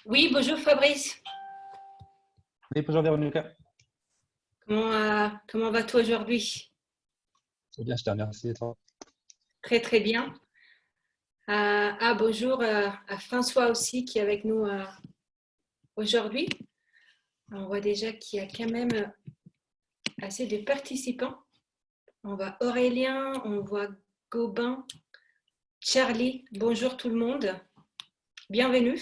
Oui, bonjour Fabrice. Oui, bonjour Véronica. Comment vas-tu aujourd'hui? C'est bien, je te remercie. Et toi? Très très bien. Bonjour à François aussi qui est avec nous aujourd'hui. On voit déjà qu'il y a quand même assez de participants. On voit Aurélien, on voit Gobin, Charlie. Bonjour tout le monde. Bienvenue.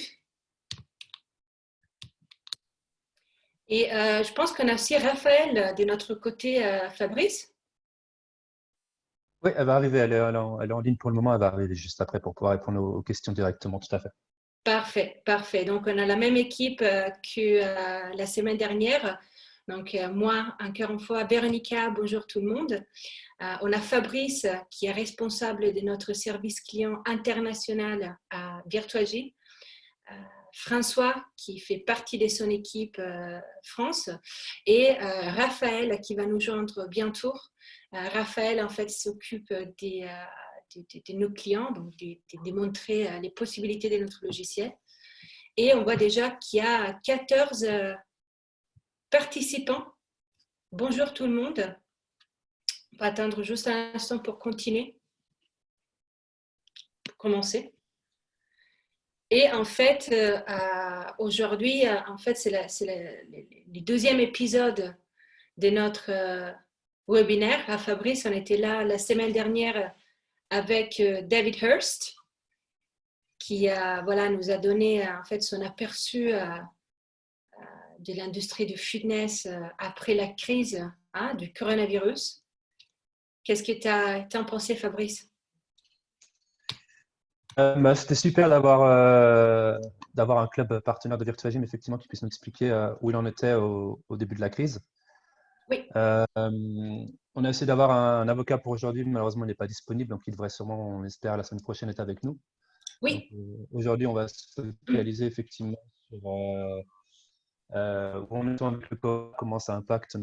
Et je pense qu'on a aussi Raphaël de notre côté, Fabrice. Oui, elle va arriver. Elle est en ligne pour le moment. Elle va arriver juste après pour pouvoir répondre aux questions directement. Tout à fait. Parfait, parfait. Donc, on a la même équipe que la semaine dernière. Donc, moi, encore une fois, Véronica, bonjour tout le monde. On a Fabrice qui est responsable de notre service client international à Virtuagy. François qui fait partie de son équipe France et Raphaël qui va nous joindre bientôt. Raphaël, en fait, s'occupe de nos clients, donc de montrer les possibilités de notre logiciel. Et on voit déjà qu'il y a 14 participants. Bonjour tout le monde. On va attendre juste un instant pour continuer, pour commencer. Et en fait, aujourd'hui, en fait, c'est le deuxième épisode de notre webinaire. À Fabrice, on était là la semaine dernière avec David Hurst, qui voilà, nous a donné en fait son aperçu de l'industrie du fitness après la crise du coronavirus. Qu'est-ce que tu en pensé, Fabrice? C'était super d'avoir un club partenaire de Virtuagym, effectivement, qui puisse nous expliquer où il en était au début de la crise. Oui, On a essayé d'avoir un avocat pour aujourd'hui. Malheureusement, il n'est pas disponible, donc il devrait sûrement, on espère, la semaine prochaine être avec nous. Donc, oui, aujourd'hui, on va se focaliser effectivement sur où on est avec le corps, comment ça impacte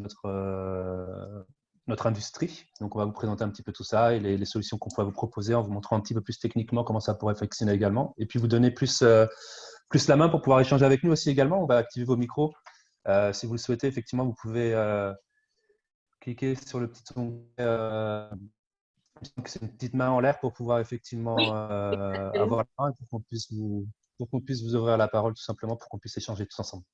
notre industrie. Donc, on va vous présenter un petit peu tout ça et les solutions qu'on pourrait vous proposer en vous montrant un petit peu plus techniquement comment ça pourrait fonctionner également. Et puis, vous donner plus la main pour pouvoir échanger avec nous aussi également. On va activer vos micros. Si vous le souhaitez, effectivement, vous pouvez cliquer sur le petit onglet. C'est une petite main en l'air pour pouvoir effectivement oui. avoir la main et pour qu'on puisse vous ouvrir la parole tout simplement pour qu'on puisse échanger tous ensemble.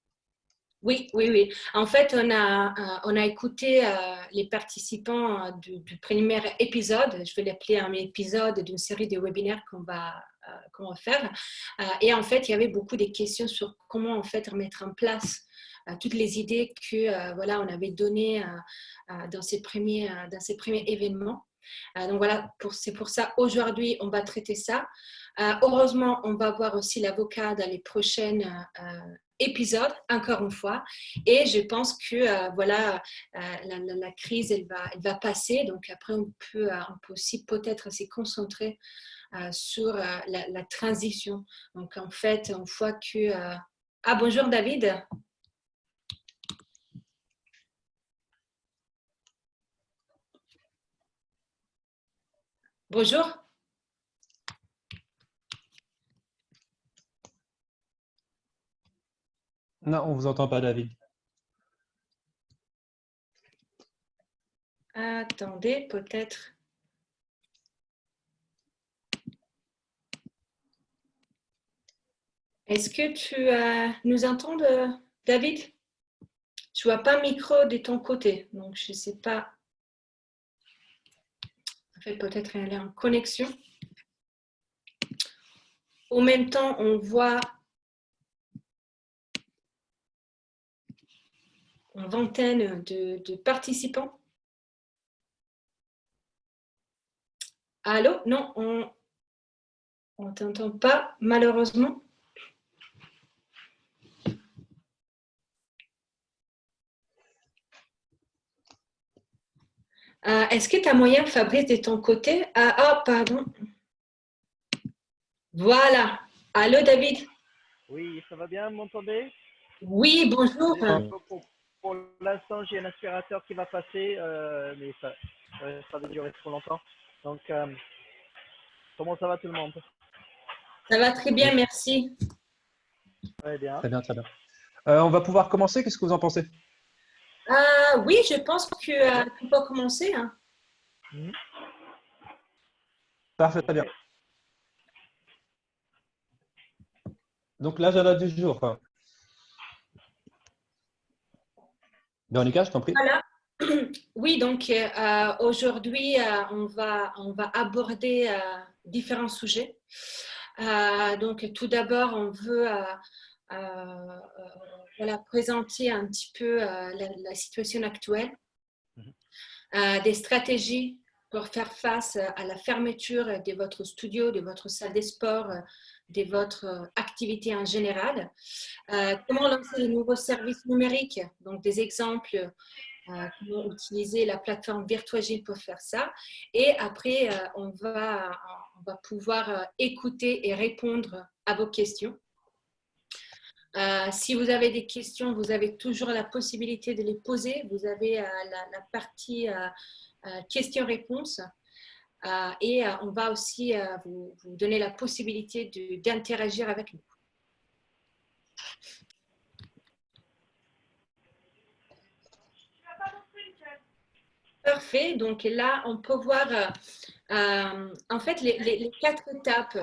Oui, oui, oui. En fait, on a écouté les participants du premier épisode. Je vais l'appeler un épisode d'une série de webinaires qu'on va faire. Et en fait, il y avait beaucoup de questions sur comment en fait remettre en place toutes les idées que voilà, on avait données dans ces premiers événements. Donc voilà, c'est pour ça aujourd'hui, on va traiter ça. Heureusement, on va voir aussi l'avocat dans les prochaines épisode, encore une fois. Et je pense que voilà, la crise, elle va passer. Donc après, on peut aussi peut-être se concentrer sur la transition. Donc en fait, une fois que... bonjour David. Bonjour. Non, on vous entend pas, David. Attendez, peut-être... Est-ce que tu nous entends, David? Je vois pas micro de ton côté, donc je sais pas. En fait, peut-être elle est en connexion. En même temps, on voit une vingtaine de participants. Allô? Non, on ne t'entend pas, malheureusement. Est-ce que tu as moyen, Fabrice, de ton côté? Pardon. Voilà. Allô, David? Oui, ça va bien, vous m'entendez? Oui, bonjour. Désolé, pour l'instant, j'ai un aspirateur qui va passer, mais ça va durer trop longtemps. Donc, comment ça va tout le monde? Ça va très bien, merci. Très bien. Très bien, très bien. On va pouvoir commencer. Qu'est-ce que vous en pensez? Oui, je pense que tu peux commencer, hein. Mhm. Parfait, très bien. Ok. Donc, l'agenda du jour. Véronica, je t'en prie. Voilà. Oui, donc aujourd'hui, on va aborder différents sujets. Donc, tout d'abord, on veut voilà, présenter un petit peu la situation actuelle, Mhm. des stratégies pour faire face à la fermeture de votre studio, de votre salle de sport, de votre activité en général. Comment lancer de nouveaux services numériques, donc des exemples, comment utiliser la plateforme Virtuagile pour faire ça. Et après, on va pouvoir écouter et répondre à vos questions. Si vous avez des questions, vous avez toujours la possibilité de les poser. Vous avez la partie questions-réponses. Et on va aussi vous donner la possibilité d'interagir avec nous. Parfait. Donc là, on peut voir en fait les quatre étapes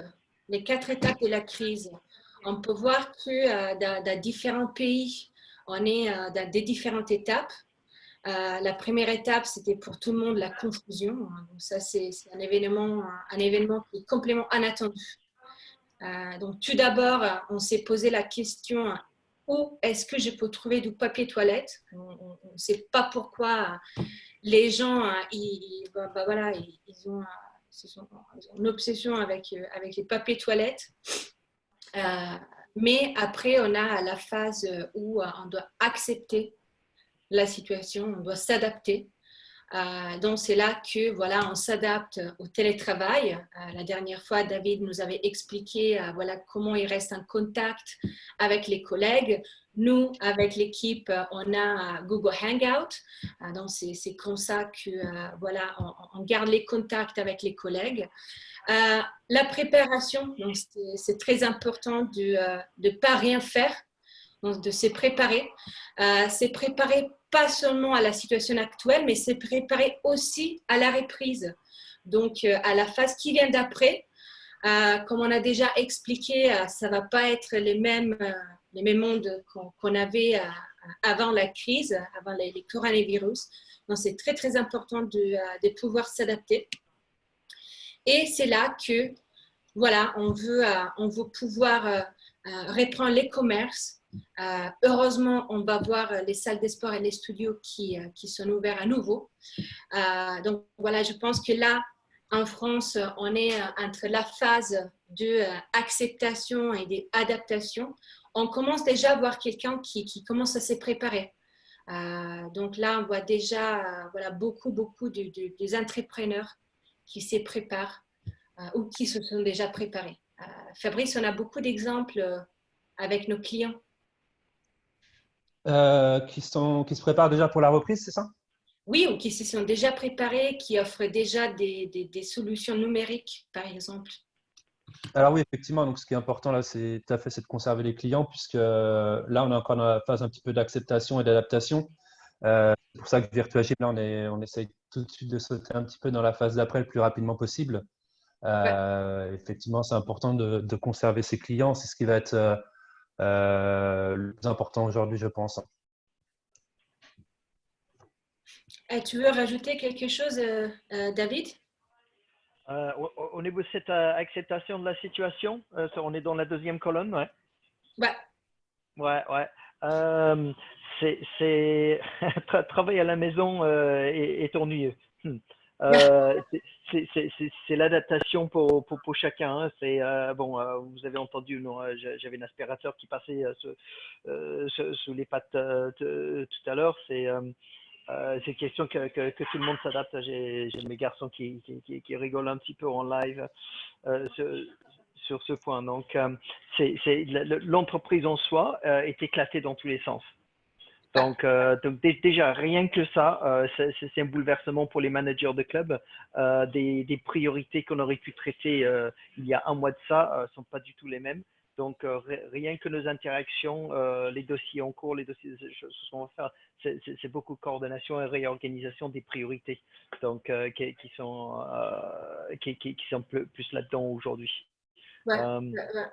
de la crise. On peut voir que dans différents pays, on est dans des différentes étapes. La première étape, c'était pour tout le monde la confusion. Donc ça, c'est un événement qui est complètement inattendu. Donc tout d'abord, on s'est posé la question où est-ce que je peux trouver du papier toilette. On ne sait pas pourquoi les gens, voilà, ils ont une obsession avec les papiers toilettes. Mais après, on a la phase où on doit accepter la situation, on doit s'adapter. Donc, c'est là que voilà, on s'adapte au télétravail. La dernière fois, David nous avait expliqué voilà, comment il reste en contact avec les collègues. Nous, avec l'équipe, on a Google Hangout. Donc, c'est comme ça que voilà, on garde les contacts avec les collègues. La préparation, donc c'est très important de ne pas rien faire, donc de se préparer. C'est préparer pas seulement à la situation actuelle, mais c'est préparer aussi à la reprise, donc à la phase qui vient d'après. Comme on a déjà expliqué, ça ne va pas être les mêmes mondes qu'on avait avant la crise, avant les coronavirus. Donc, c'est très, très important de pouvoir s'adapter. Et c'est là que, voilà, on veut pouvoir reprendre les commerces. Heureusement, on va voir les salles de sport et les studios qui sont ouverts à nouveau. Donc, voilà, je pense que là, en France, on est entre la phase de acceptation et d'adaptation. On commence déjà à voir quelqu'un qui commence à se préparer. Donc là, on voit déjà voilà, beaucoup des entrepreneurs qui se préparent ou qui se sont déjà préparés. Fabrice, on a beaucoup d'exemples avec nos clients. Qui se préparent déjà pour la reprise, c'est ça? Oui, ou qui se sont déjà préparés, qui offrent déjà des solutions numériques, par exemple. Alors oui, effectivement, donc ce qui est important là, c'est tout à fait, c'est de conserver les clients, puisque là, on est encore dans la phase un petit peu d'acceptation et d'adaptation. C'est pour ça que Virtuagile, là, on essaye tout de suite de sauter un petit peu dans la phase d'après le plus rapidement possible. Ouais. Effectivement, c'est important de conserver ses clients. C'est ce qui va être le plus important aujourd'hui, je pense. Tu veux rajouter quelque chose, David? Au niveau de cette acceptation de la situation, on est dans la deuxième colonne, ouais. Ouais. Ouais, ouais. C'est travailler à la maison est ennuyeux. C'est l'adaptation pour chacun, hein. C'est bon, vous avez entendu, non, j'avais un aspirateur qui passait sous les pattes tout à l'heure. C'est une question que tout le monde s'adapte. J'ai mes garçons qui rigolent un petit peu en live sur ce point. Donc, l'entreprise en soi est éclatée dans tous les sens. Donc déjà, rien que ça, c'est un bouleversement pour les managers de club. Des priorités qu'on aurait pu traiter il y a un mois de ça ne sont pas du tout les mêmes. Donc, rien que nos interactions, les dossiers en cours, les dossiers, ce qu'on va faire, c'est beaucoup de coordination et réorganisation des priorités, donc qui sont plus là-dedans aujourd'hui. Ouais, ouais.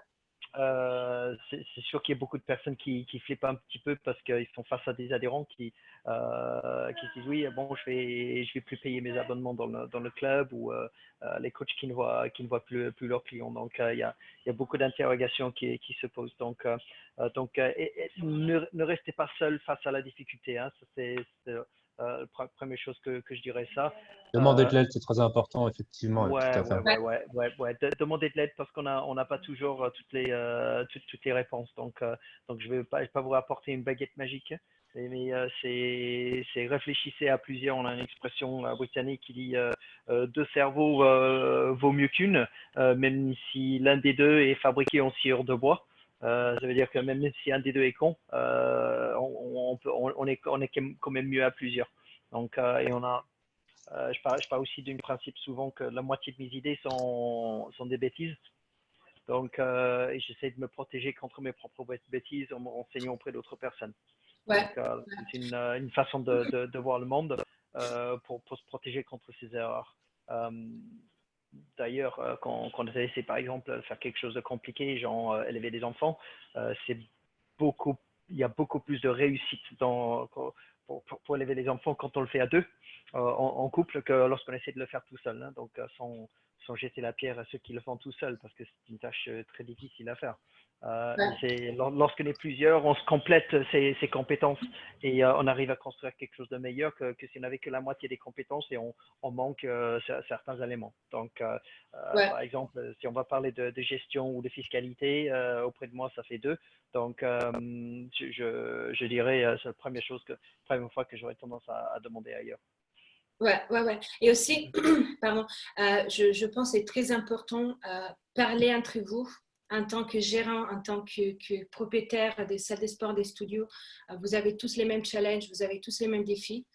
C'est sûr qu'il y a beaucoup de personnes qui flippent un petit peu parce qu'ils sont face à des adhérents qui se disent oui, bon, je vais plus payer mes abonnements dans le club ou les coachs qui ne voient plus leurs clients. Donc, il y a beaucoup d'interrogations qui se posent. Donc, ne restez pas seul face à la difficulté. Hein. C'est la première chose que je dirais ça. Demander de l'aide, c'est très important, effectivement, tout Ouais, à fait. Demander de l'aide parce qu'on n'a pas toujours toutes les réponses. Donc je vais pas vous apporter une baguette magique, mais c'est réfléchissez à plusieurs. On a une expression britannique qui dit deux cerveaux vaut mieux qu'une, même si l'un des deux est fabriqué en sciure de bois. Ça veut dire que même si un des deux est con, on est quand même mieux à plusieurs. Donc, et on a je parle aussi d'un principe souvent que la moitié de mes idées sont des bêtises. Donc, j'essaie de me protéger contre mes propres bêtises en me renseignant auprès d'autres personnes. Ouais. Donc, c'est une façon de voir le monde pour se protéger contre ces erreurs. D'ailleurs, quand on essaie par exemple de faire quelque chose de compliqué, genre élever des enfants, il y a beaucoup plus de réussite pour élever les enfants quand on le fait à deux, en couple, que lorsqu'on essaie de le faire tout seul. Hein. Donc, sans jeter la pierre à ceux qui le font tout seul, parce que c'est une tâche très difficile à faire. Lorsqu'on est plusieurs, on se complète ses compétences et on arrive à construire quelque chose de meilleur que si on n'avait que la moitié des compétences et on manque certains éléments. Donc, par exemple, si on va parler de gestion ou de fiscalité, auprès de moi, ça fait deux. Donc, je dirais, c'est la première fois que j'aurais tendance à demander ailleurs. Ouais. Et aussi, pardon, je pense que c'est très important parler entre vous en tant que gérant, en tant que propriétaire des salles de sport, des studios. Vous avez tous les mêmes challenges, vous avez tous les mêmes défis.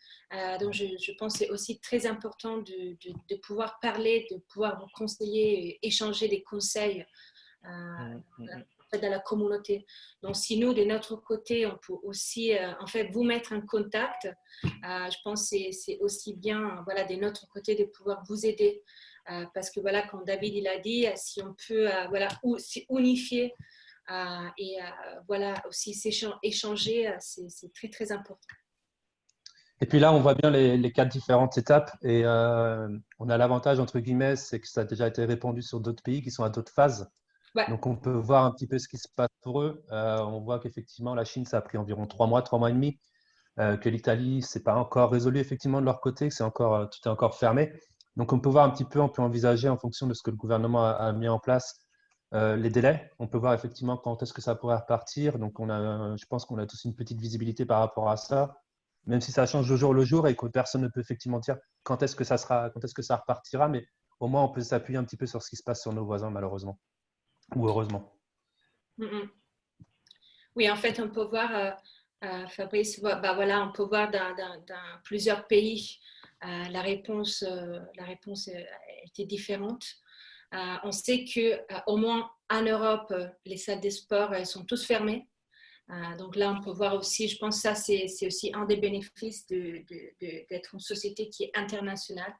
Donc, je pense que c'est aussi très important de pouvoir parler, de pouvoir vous conseiller, échanger des conseils dans la communauté. Donc, si nous, de notre côté, on peut aussi en fait vous mettre en contact, je pense que c'est aussi bien de notre côté de pouvoir vous aider. Parce que comme David il a dit, si on peut unifier et aussi échanger, c'est très très important. Et puis là, on voit bien les quatre différentes étapes et on a l'avantage, entre guillemets, c'est que ça a déjà été répandu sur d'autres pays qui sont à d'autres phases. Ouais. Donc, on peut voir un petit peu ce qui se passe pour eux. On voit qu'effectivement, la Chine, ça a pris environ 3 mois et demi, que l'Italie, c'est pas encore résolu effectivement de leur côté, que tout est encore fermé. Donc, on peut voir un petit peu, on peut envisager en fonction de ce que le gouvernement a mis en place, les délais. On peut voir effectivement quand est-ce que ça pourrait repartir. Donc, je pense qu'on a tous une petite visibilité par rapport à ça, même si ça change de jour le jour et que personne ne peut effectivement dire quand est-ce que ça repartira. Mais au moins, on peut s'appuyer un petit peu sur ce qui se passe sur nos voisins, malheureusement. Ou heureusement. Oui, en fait, on peut voir, Fabrice, on peut voir dans plusieurs pays, la réponse était différente. On sait qu'au moins en Europe, les salles de sport elles sont tous fermées. Donc là, on peut voir aussi, je pense que ça, c'est aussi un des bénéfices d'être une société qui est internationale,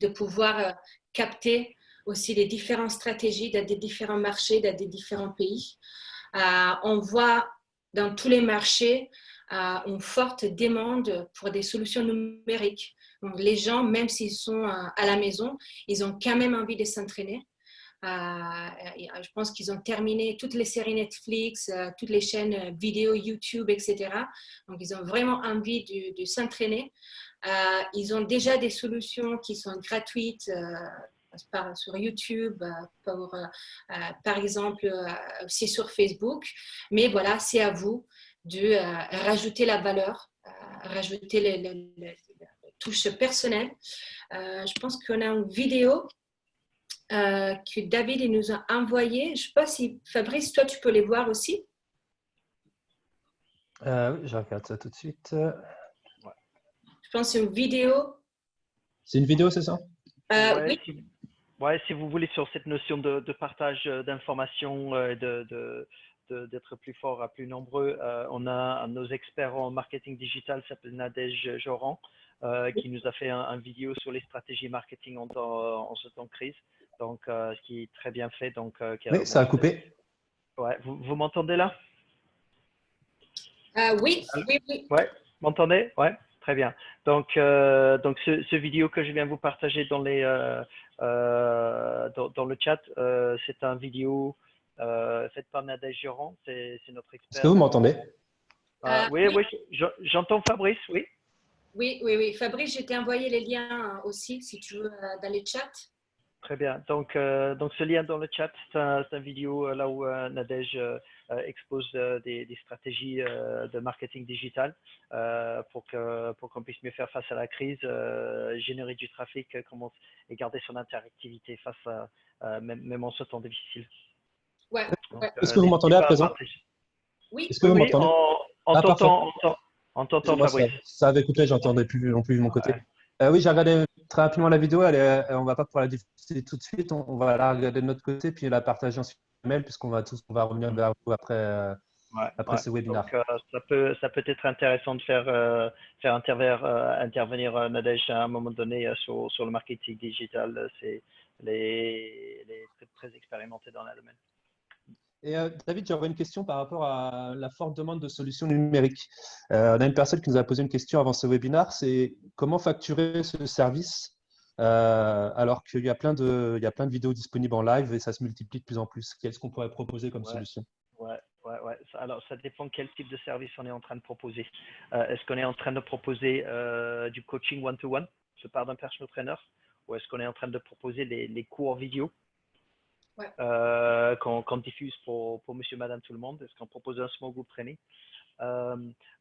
de pouvoir capter aussi les différentes stratégies dans des différents marchés, dans des différents pays. On voit dans tous les marchés une forte demande pour des solutions numériques. Donc, les gens, même s'ils sont à la maison, ils ont quand même envie de s'entraîner. Je pense qu'ils ont terminé toutes les séries Netflix, toutes les chaînes vidéo YouTube, etc. Donc, ils ont vraiment envie de s'entraîner. Ils ont déjà des solutions qui sont gratuites sur YouTube, par exemple, aussi sur Facebook. Mais voilà, c'est à vous de rajouter la valeur, rajouter les touches personnelles. Je pense qu'on a une vidéo que David nous a envoyée. Je ne sais pas si, Fabrice, toi, tu peux les voir aussi. Oui, je regarde ça tout de suite. Je pense que c'est une vidéo. C'est une vidéo, c'est ça? Ouais, Oui. Ouais, si vous voulez, sur cette notion de partage d'informations, d'être plus fort, plus nombreux, on a un de nos experts en marketing digital, s'appelle Nadège Joran, qui nous a fait un vidéo sur les stratégies marketing en ce temps de crise. Donc, ce qui est très bien fait. Donc, Oui, ça a coupé. ouais, vous m'entendez là? Oui, Allô? oui, oui. Ouais, m'entendez? Ouais, très bien. Donc, ce vidéo que je viens vous partager dans dans le chat, c'est un vidéo fait par Nadège Joran, c'est notre Est-ce que expert vous en. m'entendez? Oui, Oui, oui, j'entends Fabrice, oui. oui, oui, oui. Fabrice, je t'ai envoyé les liens aussi, si tu veux, dans les chats. Très bien. Donc, ce lien dans le chat, c'est un vidéo là où Nadège expose des stratégies de marketing digital pour qu'on puisse mieux faire face à la crise, générer du trafic, et garder son interactivité face même en ce temps difficile. Ouais, Donc, ouais. Est-ce que vous n'hésitez m'entendez à pas à présent? partager. Oui, Est-ce que Oui, vous oui, m'entendez? on Ah, parfait. t'entend Excusez-moi, Fabrice. ça avait coupé, j'entendais plus non plus de mon côté. Ouais. Oui, j'ai regardé très rapidement la vidéo. On va pas pouvoir la diffuser tout de suite. On va la regarder de notre côté puis la partager ensuite par mail on va revenir vers vous après, Ouais, après ouais. ce Donc, webinaire. ça peut être intéressant de faire intervenir Nadège à un moment donné sur le marketing digital. C'est les très expérimentés dans le domaine. Et David, j'aurais une question par rapport à la forte demande de solutions numériques. On a une personne qui nous a posé une question avant ce webinaire, c'est comment facturer ce service alors qu'il y a il y a plein de vidéos disponibles en live et ça se multiplie de plus en plus. Qu'est-ce qu'on pourrait proposer comme Ouais, solution? ouais. Alors, ça dépend quel type de service on est en train de proposer. Est-ce qu'on est en train de proposer du coaching one-to-one, je parle d'un personal trainer, ou est-ce qu'on est en train de proposer les cours vidéo ouais, qu'on diffuse pour monsieur, madame, tout le monde? Est-ce qu'on propose un small group training? Euh,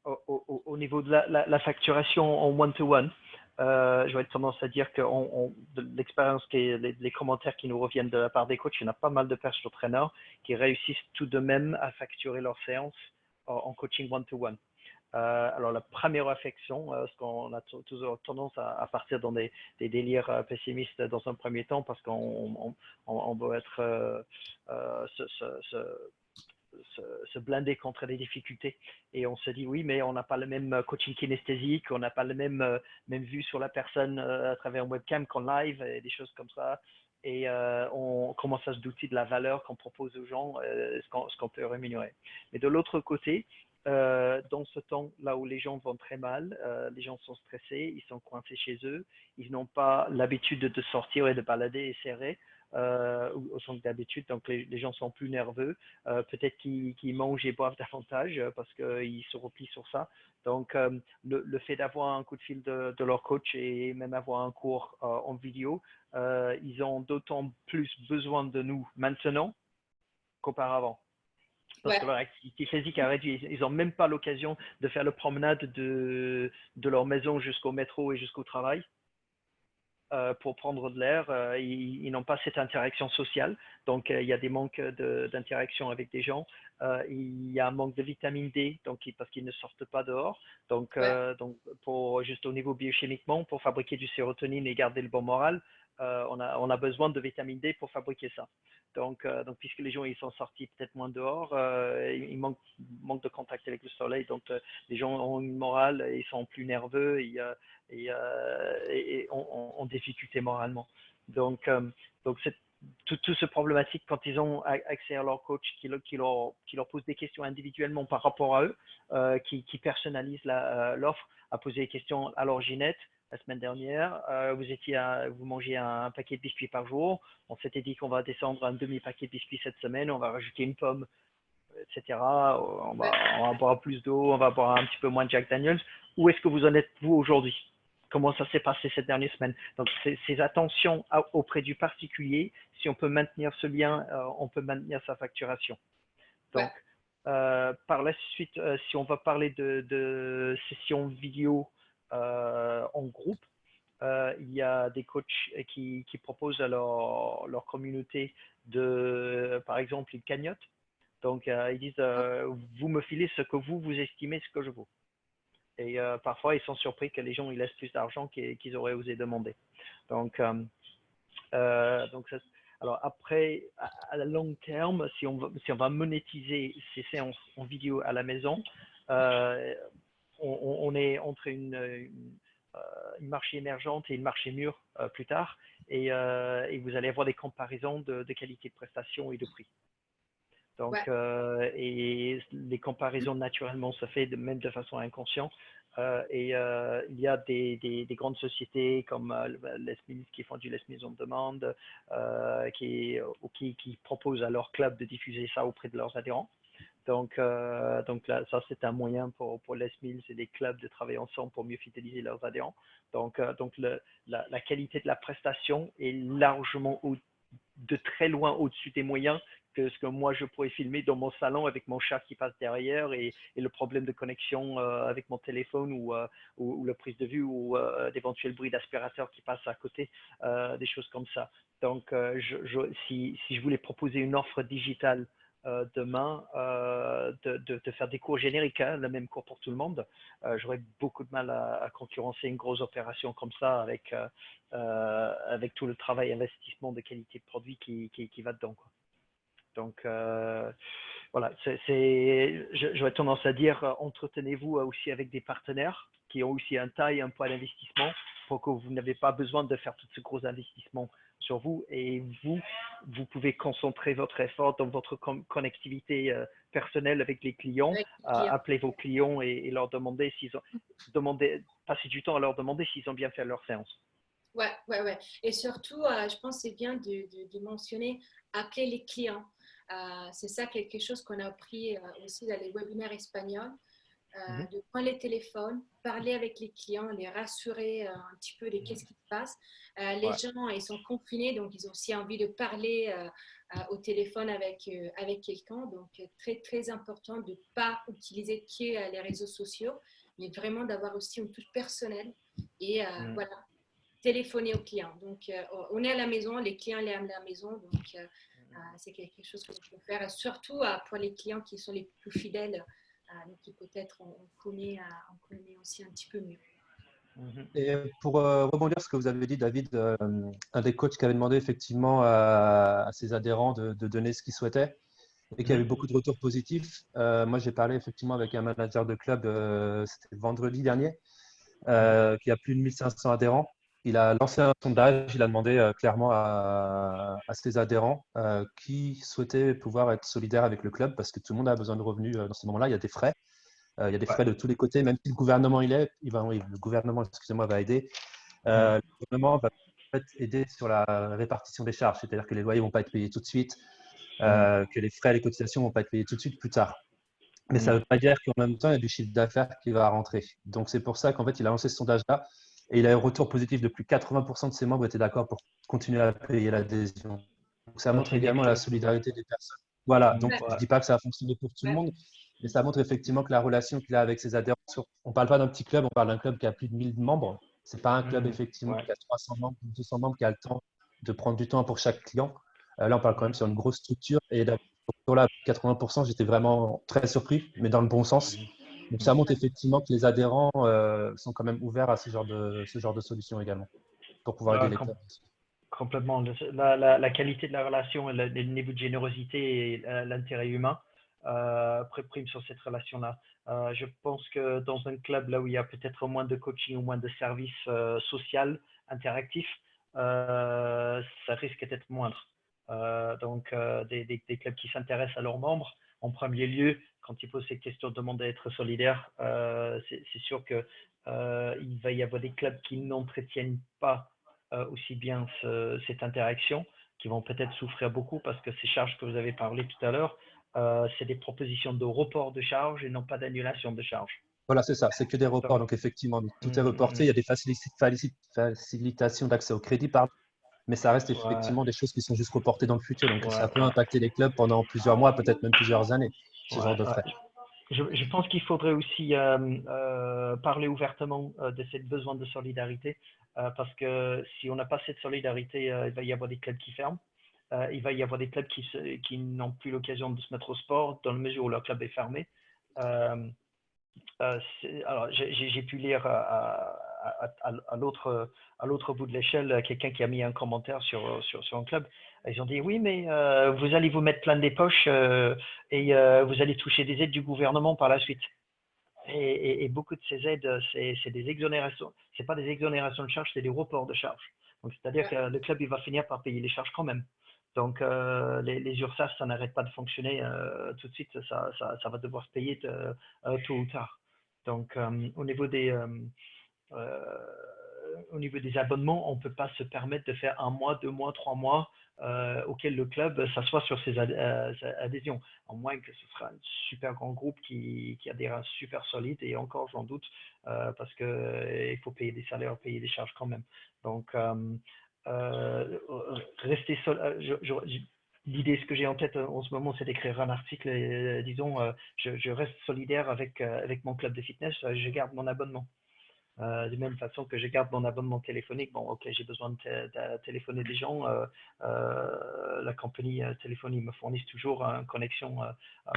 au niveau de la facturation en one-to-one, j'aurais tendance à dire que de l'expérience, les commentaires qui nous reviennent de la part des coachs, il y en a pas mal de personal trainers qui réussissent tout de même à facturer leurs séances en coaching one-to-one. Alors, la première réflexion, parce qu'on a toujours tendance à partir dans des délires pessimistes dans un premier temps, parce qu'on veut être se blinder contre les difficultés. Et on se dit, oui, mais on n'a pas le même coaching kinesthésique, on n'a pas le même vue sur la personne à travers un webcam qu'en live, et des choses comme ça. Et on commence à se douter de la valeur qu'on propose aux gens, ce qu'on peut rémunérer. Mais de l'autre côté, dans ce temps là où les gens vont très mal, les gens sont stressés, ils sont coincés chez eux, ils n'ont pas l'habitude de sortir et de balader et serrer autant que d'habitude, donc les gens sont plus nerveux, peut-être qu'ils mangent et boivent davantage parce qu'ils se replient sur ça. Donc le fait d'avoir un coup de fil de leur coach et même avoir un cours en vidéo, ils ont d'autant plus besoin de nous maintenant qu'auparavant. Parce ouais. que leur activité physique a réduit. Ils n'ont même pas l'occasion de faire la promenade de leur maison jusqu'au métro et jusqu'au travail pour prendre de l'air. Ils n'ont pas cette interaction sociale. Donc, il y a des manques d'interaction avec des gens. Il y a un manque de vitamine D parce qu'ils ne sortent pas dehors. Donc, Ouais. juste au niveau biochimiquement, pour fabriquer du sérotonine et garder le bon moral, on a besoin de vitamine D pour fabriquer ça. Donc, puisque les gens ils sont sortis peut-être moins dehors, ils manquent de contact avec le soleil. Donc, les gens ont une morale, ils sont plus nerveux et ont difficulté moralement. Donc c'est tout ce problématique quand ils ont accès à leur coach qui leur pose des questions individuellement par rapport à eux, qui personnalise l'offre, à poser des questions. Alors Ginette, la semaine dernière, vous mangez un paquet de biscuits par jour. On s'était dit qu'on va descendre un demi-paquet de biscuits cette semaine. On va rajouter une pomme, etc. On va boire plus d'eau. On va boire un petit peu moins de Jack Daniels. Où est-ce que vous en êtes, vous, aujourd'hui? Comment ça s'est passé cette dernière semaine? Donc, ces attentions auprès du particulier, si on peut maintenir ce lien, on peut maintenir sa facturation. Donc, Ouais. par la suite, si on va parler de sessions vidéo en groupe, il y a des coachs qui proposent à leur communauté par exemple, une cagnotte. Donc, ils disent, vous me filez ce que vous estimez ce que je vaux. Et parfois, ils sont surpris que les gens ils laissent plus d'argent qu'ils auraient osé demander. Donc, Donc alors après, à long terme, si on va monétiser ces séances en vidéo à la maison, on est entre une marché émergente et une marché mûre plus tard, et vous allez avoir des comparaisons de qualité de prestation et de prix. Donc, Ouais. et les comparaisons naturellement se fait même de façon inconsciente. Il y a des grandes sociétés comme Les Mills qui font du Les Mills on demande, qui proposent à leur club de diffuser ça auprès de leurs adhérents. Donc là, ça, c'est un moyen pour Les Mills et les clubs de travailler ensemble pour mieux fidéliser leurs adhérents. Donc la qualité de la prestation est largement de très loin au-dessus des moyens que ce que moi je pourrais filmer dans mon salon avec mon chat qui passe derrière et le problème de connexion avec mon téléphone ou la prise de vue ou d'éventuels bruits d'aspirateur qui passent à côté, des choses comme ça. Donc si je voulais proposer une offre digitale demain, de faire des cours génériques, hein, le même cours pour tout le monde, j'aurais beaucoup de mal à concurrencer une grosse opération comme ça avec tout le travail investissement de qualité de produit qui va dedans, quoi. Donc voilà, j'aurais tendance à dire entretenez-vous aussi avec des partenaires qui ont aussi un taille, un poids d'investissement pour que vous n'avez pas besoin de faire tout ce gros investissement sur vous et vous pouvez concentrer votre effort dans votre connectivité personnelle avec les clients, Avec les clients. appeler vos clients et leur demander passer du temps à leur demander s'ils ont bien fait leur séance. Ouais. Et surtout, je pense que c'est bien de mentionner appeler les clients. C'est ça quelque chose qu'on a appris aussi dans les webinaires espagnols. De prendre les téléphones, parler avec les clients, les rassurer un petit peu de qu'est-ce qui se passe. Les gens, ils sont confinés, donc ils ont aussi envie de parler au téléphone avec quelqu'un. Donc, très, très important de ne pas utiliser que les réseaux sociaux, mais vraiment d'avoir aussi une touche personnelle. Et voilà, téléphoner aux clients. Donc, on est à la maison, les clients les aiment à la maison, donc c'est quelque chose que je peux faire, surtout pour les clients qui sont les plus fidèles, donc qui peut-être on connaît aussi un petit peu mieux. Et pour rebondir sur ce que vous avez dit, David, un des coachs qui avait demandé effectivement à ses adhérents de donner ce qu'ils souhaitaient et qui avait beaucoup de retours positifs. Moi, j'ai parlé effectivement avec un manager de club, c'était vendredi dernier, qui a plus de 1500 adhérents. Il a lancé un sondage, il a demandé clairement à ses adhérents qui souhaitaient pouvoir être solidaires avec le club parce que tout le monde a besoin de revenus dans ce moment-là. Il y a des frais. Il y a des frais de tous les côtés, même si le gouvernement le gouvernement, excusez-moi, va aider. Le gouvernement va en fait aider sur la répartition des charges, c'est-à-dire que les loyers ne vont pas être payés tout de suite, que les frais et les cotisations ne vont pas être payés tout de suite, plus tard. Mais ça ne veut pas dire qu'en même temps, il y a du chiffre d'affaires qui va rentrer. Donc, c'est pour ça qu'en fait, il a lancé ce sondage-là et il a eu un retour positif de plus de 80% de ses membres étaient d'accord pour continuer à payer l'adhésion. Donc, ça montre également la solidarité des personnes. Voilà, donc je ne dis pas que ça a fonctionné pour tout le monde, mais ça montre effectivement que la relation qu'il a avec ses adhérents, on ne parle pas d'un petit club, on parle d'un club qui a plus de 1000 membres. Ce n'est pas un club effectivement qui a 300 membres, 200 membres, qui a le temps de prendre du temps pour chaque client. Là, on parle quand même sur une grosse structure et là, 80%, j'étais vraiment très surpris, mais dans le bon sens. Donc, ça montre effectivement que les adhérents sont quand même ouverts à ce genre de solution également, pour pouvoir aider les clubs. Complètement. La qualité de la relation, le niveau de générosité et l'intérêt humain prime sur cette relation-là. Je pense que dans un club là où il y a peut-être moins de coaching ou moins de services social interactifs, ça risque d'être moindre. Donc, des clubs qui s'intéressent à leurs membres, en premier lieu, quand ils posent ces questions, demandent à être solidaires, c'est sûr qu'il va y avoir des clubs qui n'entretiennent pas aussi bien cette interaction, qui vont peut-être souffrir beaucoup parce que ces charges que vous avez parlé tout à l'heure, c'est des propositions de report de charges et non pas d'annulation de charges. Voilà, c'est ça, c'est que des reports. Donc, effectivement, tout est reporté. Il y a des facilitations d'accès au crédit, mais ça reste effectivement des choses qui sont juste reportées dans le futur. Donc, ça peut impacter les clubs pendant plusieurs mois, peut-être même plusieurs années, ce genre de frais. Je pense qu'il faudrait aussi parler ouvertement de ce besoin de solidarité, parce que si on n'a pas cette solidarité, il va y avoir des clubs qui ferment. Il va y avoir des clubs qui n'ont plus l'occasion de se mettre au sport dans la mesure où leur club est fermé. Alors, j'ai pu lire à l'autre bout de l'échelle, quelqu'un qui a mis un commentaire sur un club. Ils ont dit oui, mais vous allez vous mettre plein des poches et vous allez toucher des aides du gouvernement par la suite. Et beaucoup de ces aides, c'est des exonérations. C'est pas des exonérations de charges, c'est des reports de charges. Donc, c'est-à-dire que le club, il va finir par payer les charges quand même. Donc, les URSSAF, ça n'arrête pas de fonctionner tout de suite. Ça va devoir se payer tôt ou tard. Donc, au niveau des abonnements, on ne peut pas se permettre de faire 1 mois, 2 mois, 3 mois auquel le club s'assoit sur ses adhésions, à moins que ce sera un super grand groupe qui adhère super solide, et encore j'en doute parce qu'il faut payer des salaires, payer des charges quand même. Donc rester l'idée, ce que j'ai en tête en ce moment, c'est d'écrire un article et disons je reste solidaire avec mon club de fitness, je garde mon abonnement. De même façon que je garde mon abonnement téléphonique. Bon, ok, j'ai besoin de téléphoner des gens. La compagnie téléphonie me fournit toujours une connexion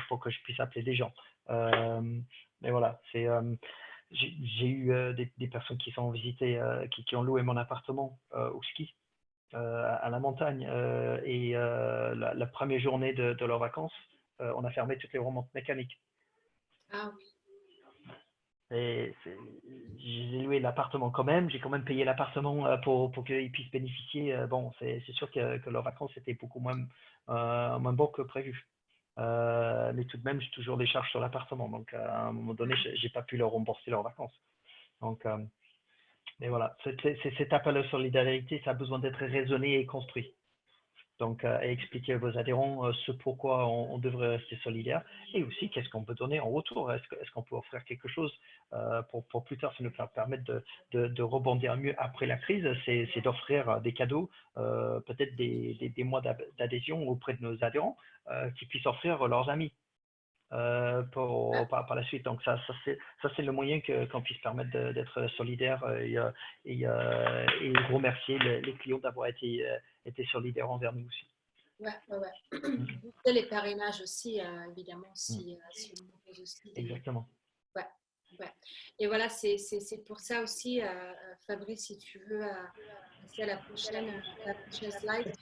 pour que je puisse appeler des gens. Mais voilà, j'ai eu des personnes qui sont visitées, qui ont loué mon appartement au ski, à la montagne. Et la première journée de leurs vacances, on a fermé toutes les remontes mécaniques. Ah oui. J'ai loué l'appartement quand même, j'ai quand même payé l'appartement pour qu'ils puissent bénéficier. Bon, c'est sûr que leurs vacances étaient beaucoup moins bon que prévu. Mais tout de même, j'ai toujours des charges sur l'appartement. Donc, à un moment donné, j'ai pas pu leur rembourser leurs vacances. Donc, mais voilà, cet appel à la solidarité, ça a besoin d'être raisonné et construit. Donc, expliquer à vos adhérents ce pourquoi on devrait rester solidaire, et aussi qu'est-ce qu'on peut donner en retour. Est-ce qu'on peut offrir quelque chose pour plus tard, ça nous permettre de rebondir mieux après la crise. C'est d'offrir des cadeaux, peut-être des mois d'adhésion auprès de nos adhérents qui puissent offrir leurs amis par la suite. Donc ça c'est le moyen qu'on puisse permettre d'être solidaire et remercier les clients d'avoir été solidaires envers nous aussi. Ouais. Les parrainages aussi, évidemment, si on propose aussi. Exactement. Ouais. Et voilà, c'est pour ça aussi, Fabrice, si tu veux passer à la prochaine slide,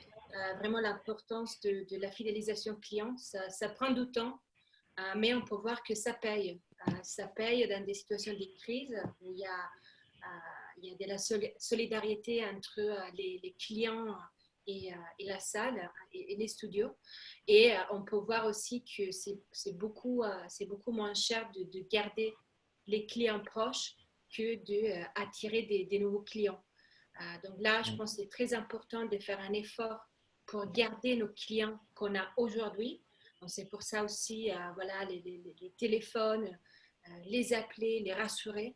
vraiment l'importance de la fidélisation client. Ça prend du temps. Mais on peut voir que ça paye. Ça paye dans des situations de crise où il y a de la solidarité entre les clients et la salle et les studios. Et on peut voir aussi que c'est beaucoup moins cher de garder les clients proches que d'attirer des nouveaux clients. Donc là, je pense que c'est très important de faire un effort pour garder nos clients qu'on a aujourd'hui. Donc, c'est pour ça aussi, voilà, les téléphones, les appeler, les rassurer.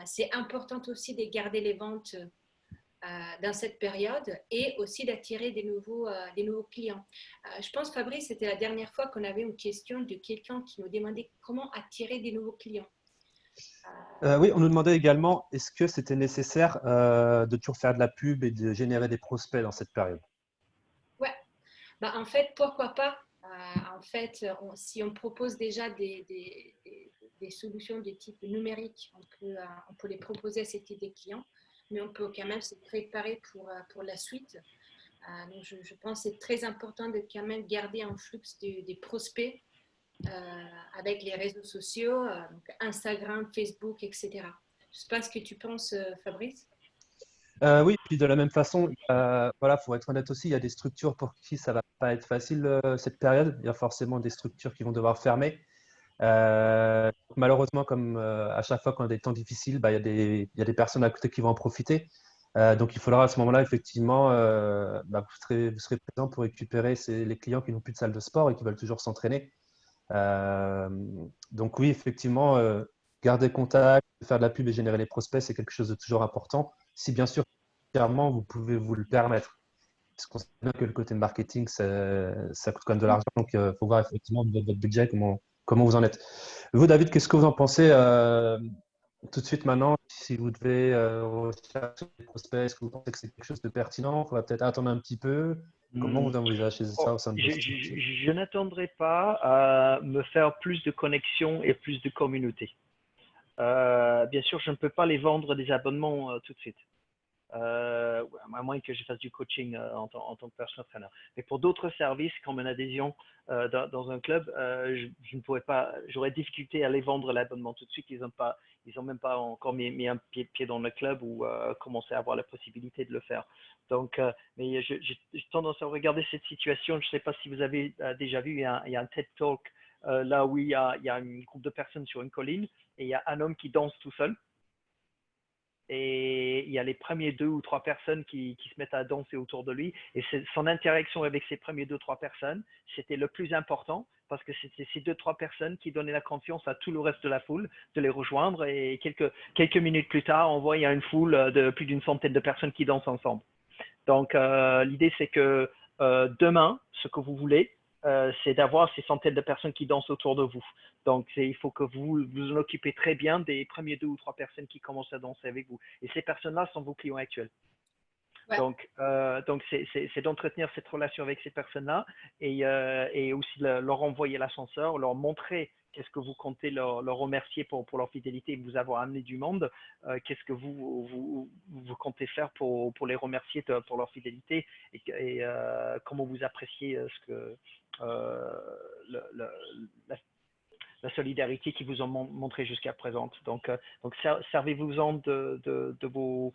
C'est important aussi de garder les ventes dans cette période et aussi d'attirer des nouveaux clients. Je pense, Fabrice, c'était la dernière fois qu'on avait une question de quelqu'un qui nous demandait comment attirer des nouveaux clients. Oui, on nous demandait également, est-ce que c'était nécessaire de toujours faire de la pub et de générer des prospects dans cette période? Ouais, en fait, pourquoi pas? En fait, si on propose déjà des solutions de type numérique, on peut les proposer à ce type de clients, mais on peut quand même se préparer pour la suite. Donc je pense que c'est très important de quand même garder un flux des prospects avec les réseaux sociaux, donc Instagram, Facebook, etc. Je ne sais pas ce que tu penses, Fabrice. Oui, puis de la même façon, voilà, faut être honnête aussi, il y a des structures pour qui ça va pas être facile cette période. Il y a forcément des structures qui vont devoir fermer. Malheureusement, comme à chaque fois qu'on a des temps difficiles, il y a des personnes à côté qui vont en profiter. Donc il faudra à ce moment-là, effectivement, vous serez présent pour récupérer les clients qui n'ont plus de salle de sport et qui veulent toujours s'entraîner. Donc oui, effectivement, garder contact, faire de la pub et générer les prospects, c'est quelque chose de toujours important. Si bien sûr, clairement, vous pouvez vous le permettre. Parce qu'on sait bien que le côté marketing, ça coûte quand même de l'argent. Donc il faut voir effectivement votre budget, comment vous en êtes. Vous, David, qu'est-ce que vous en pensez tout de suite maintenant, si vous devez rechercher des prospects, est-ce que vous pensez que c'est quelque chose de pertinent? Il faudra peut-être attendre un petit peu. Comment vous envisagez ça au sein de votre structure? Je n'attendrai pas à me faire plus de connexions et plus de communauté. Bien sûr, je ne peux pas les vendre des abonnements tout de suite. À moins que je fasse du coaching en tant que personal trainer. Mais pour d'autres services, comme une adhésion dans un club, je ne pourrais pas, j'aurais difficulté à les vendre l'abonnement tout de suite. Ils ont même pas encore mis un pied dans le club ou commencé à avoir la possibilité de le faire. Donc, mais j'ai tendance à regarder cette situation. Je ne sais pas si vous avez déjà vu, il y a un TED Talk là où il y a un groupe de personnes sur une colline et il y a un homme qui danse tout seul. Et il y a les premiers 2 ou 3 personnes qui se mettent à danser autour de lui. Et son interaction avec ces premiers 2 ou 3 personnes, c'était le plus important parce que c'était ces 2 ou 3 personnes qui donnaient la confiance à tout le reste de la foule de les rejoindre. Et quelques minutes plus tard, on voit il y a une foule de plus d'une centaine de personnes qui dansent ensemble. Donc, l'idée, c'est que demain, ce que vous voulez, c'est d'avoir ces centaines de personnes qui dansent autour de vous. Donc, il faut que vous vous occupez très bien des premiers 2 ou 3 personnes qui commencent à danser avec vous. Et ces personnes-là sont vos clients actuels. Ouais. Donc c'est d'entretenir cette relation avec ces personnes-là et aussi leur envoyer l'ascenseur, leur montrer qu'est-ce que vous comptez leur remercier pour leur fidélité et vous avoir amené du monde. Qu'est-ce que vous comptez faire pour les remercier pour leur fidélité et comment vous appréciez ce que la solidarité qu'ils vous ont montré jusqu'à présent. Donc servez-vous-en de vos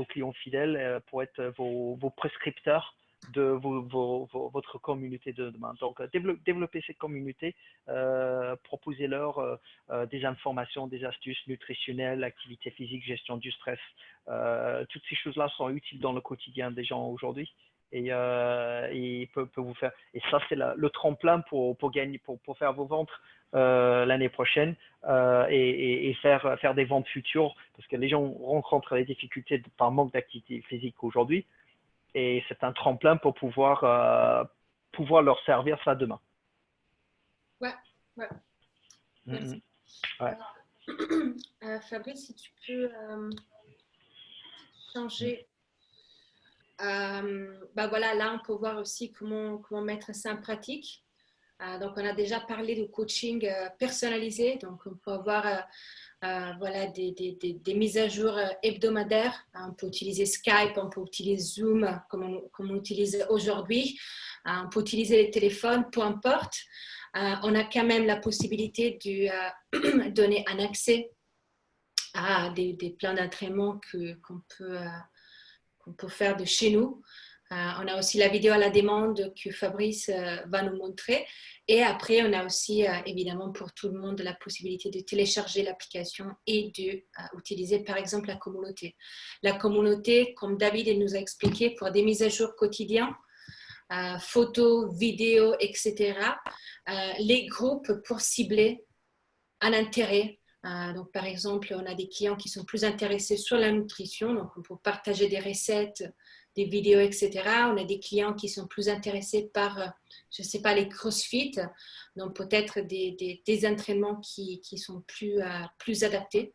clients fidèles pour être vos prescripteurs de votre communauté de demain. Donc, développez cette communauté, proposez-leur des informations, des astuces nutritionnelles, activité physique, gestion du stress. Toutes ces choses-là sont utiles dans le quotidien des gens aujourd'hui. Et peut vous faire. Et ça, c'est le tremplin pour gagner, pour faire vos ventes l'année prochaine et faire des ventes futures parce que les gens rencontrent des difficultés par manque d'activité physique aujourd'hui et c'est un tremplin pour pouvoir leur servir ça demain. Ouais. Merci. Ouais. Fabrice, si tu peux changer. Voilà, là, on peut voir aussi comment mettre ça en pratique. Donc, on a déjà parlé de coaching personnalisé. Donc, on peut avoir voilà, des mises à jour hebdomadaires. On peut utiliser Skype, on peut utiliser Zoom comme on utilise aujourd'hui. On peut utiliser les téléphones, peu importe. On a quand même la possibilité de donner un accès à des plans d'entraînement qu'on peut faire de chez nous. On a aussi la vidéo à la demande que Fabrice va nous montrer. Et après, on a aussi, évidemment, pour tout le monde, la possibilité de télécharger l'application et d'utiliser, par exemple, la communauté. La communauté, comme David nous a expliqué, pour des mises à jour quotidiennes, photos, vidéos, etc. Les groupes pour cibler un intérêt. Donc, par exemple, on a des clients qui sont plus intéressés sur la nutrition, donc on peut partager des recettes, des vidéos, etc. On a des clients qui sont plus intéressés par, je ne sais pas, les CrossFit, donc peut-être des entraînements qui sont plus adaptés.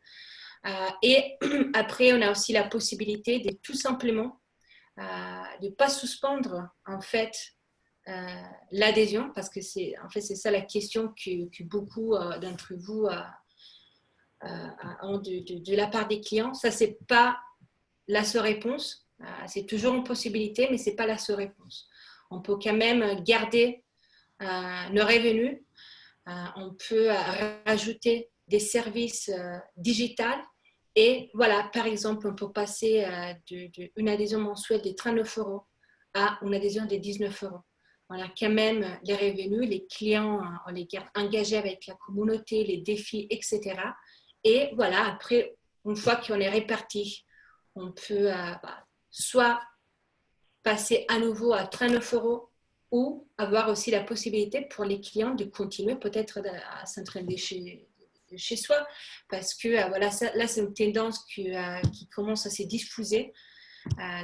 Et après, on a aussi la possibilité de tout simplement de ne pas suspendre, en fait, l'adhésion, parce que c'est ça la question que beaucoup d'entre vous de la part des clients. Ça, c'est pas la seule réponse. C'est toujours une possibilité, mais c'est pas la seule réponse. On peut quand même garder nos revenus. On peut rajouter des services digitaux. Et voilà, par exemple, on peut passer d'une adhésion mensuelle de 39 € à une adhésion de 19 €. On a quand même les revenus, les clients, on les garde engagés avec la communauté, les défis, etc. Et voilà, après, une fois qu'on est réparti, on peut soit passer à nouveau à 39 € ou avoir aussi la possibilité pour les clients de continuer peut-être à s'entraîner chez soi. Parce que voilà, là, c'est une tendance qui commence à se diffuser.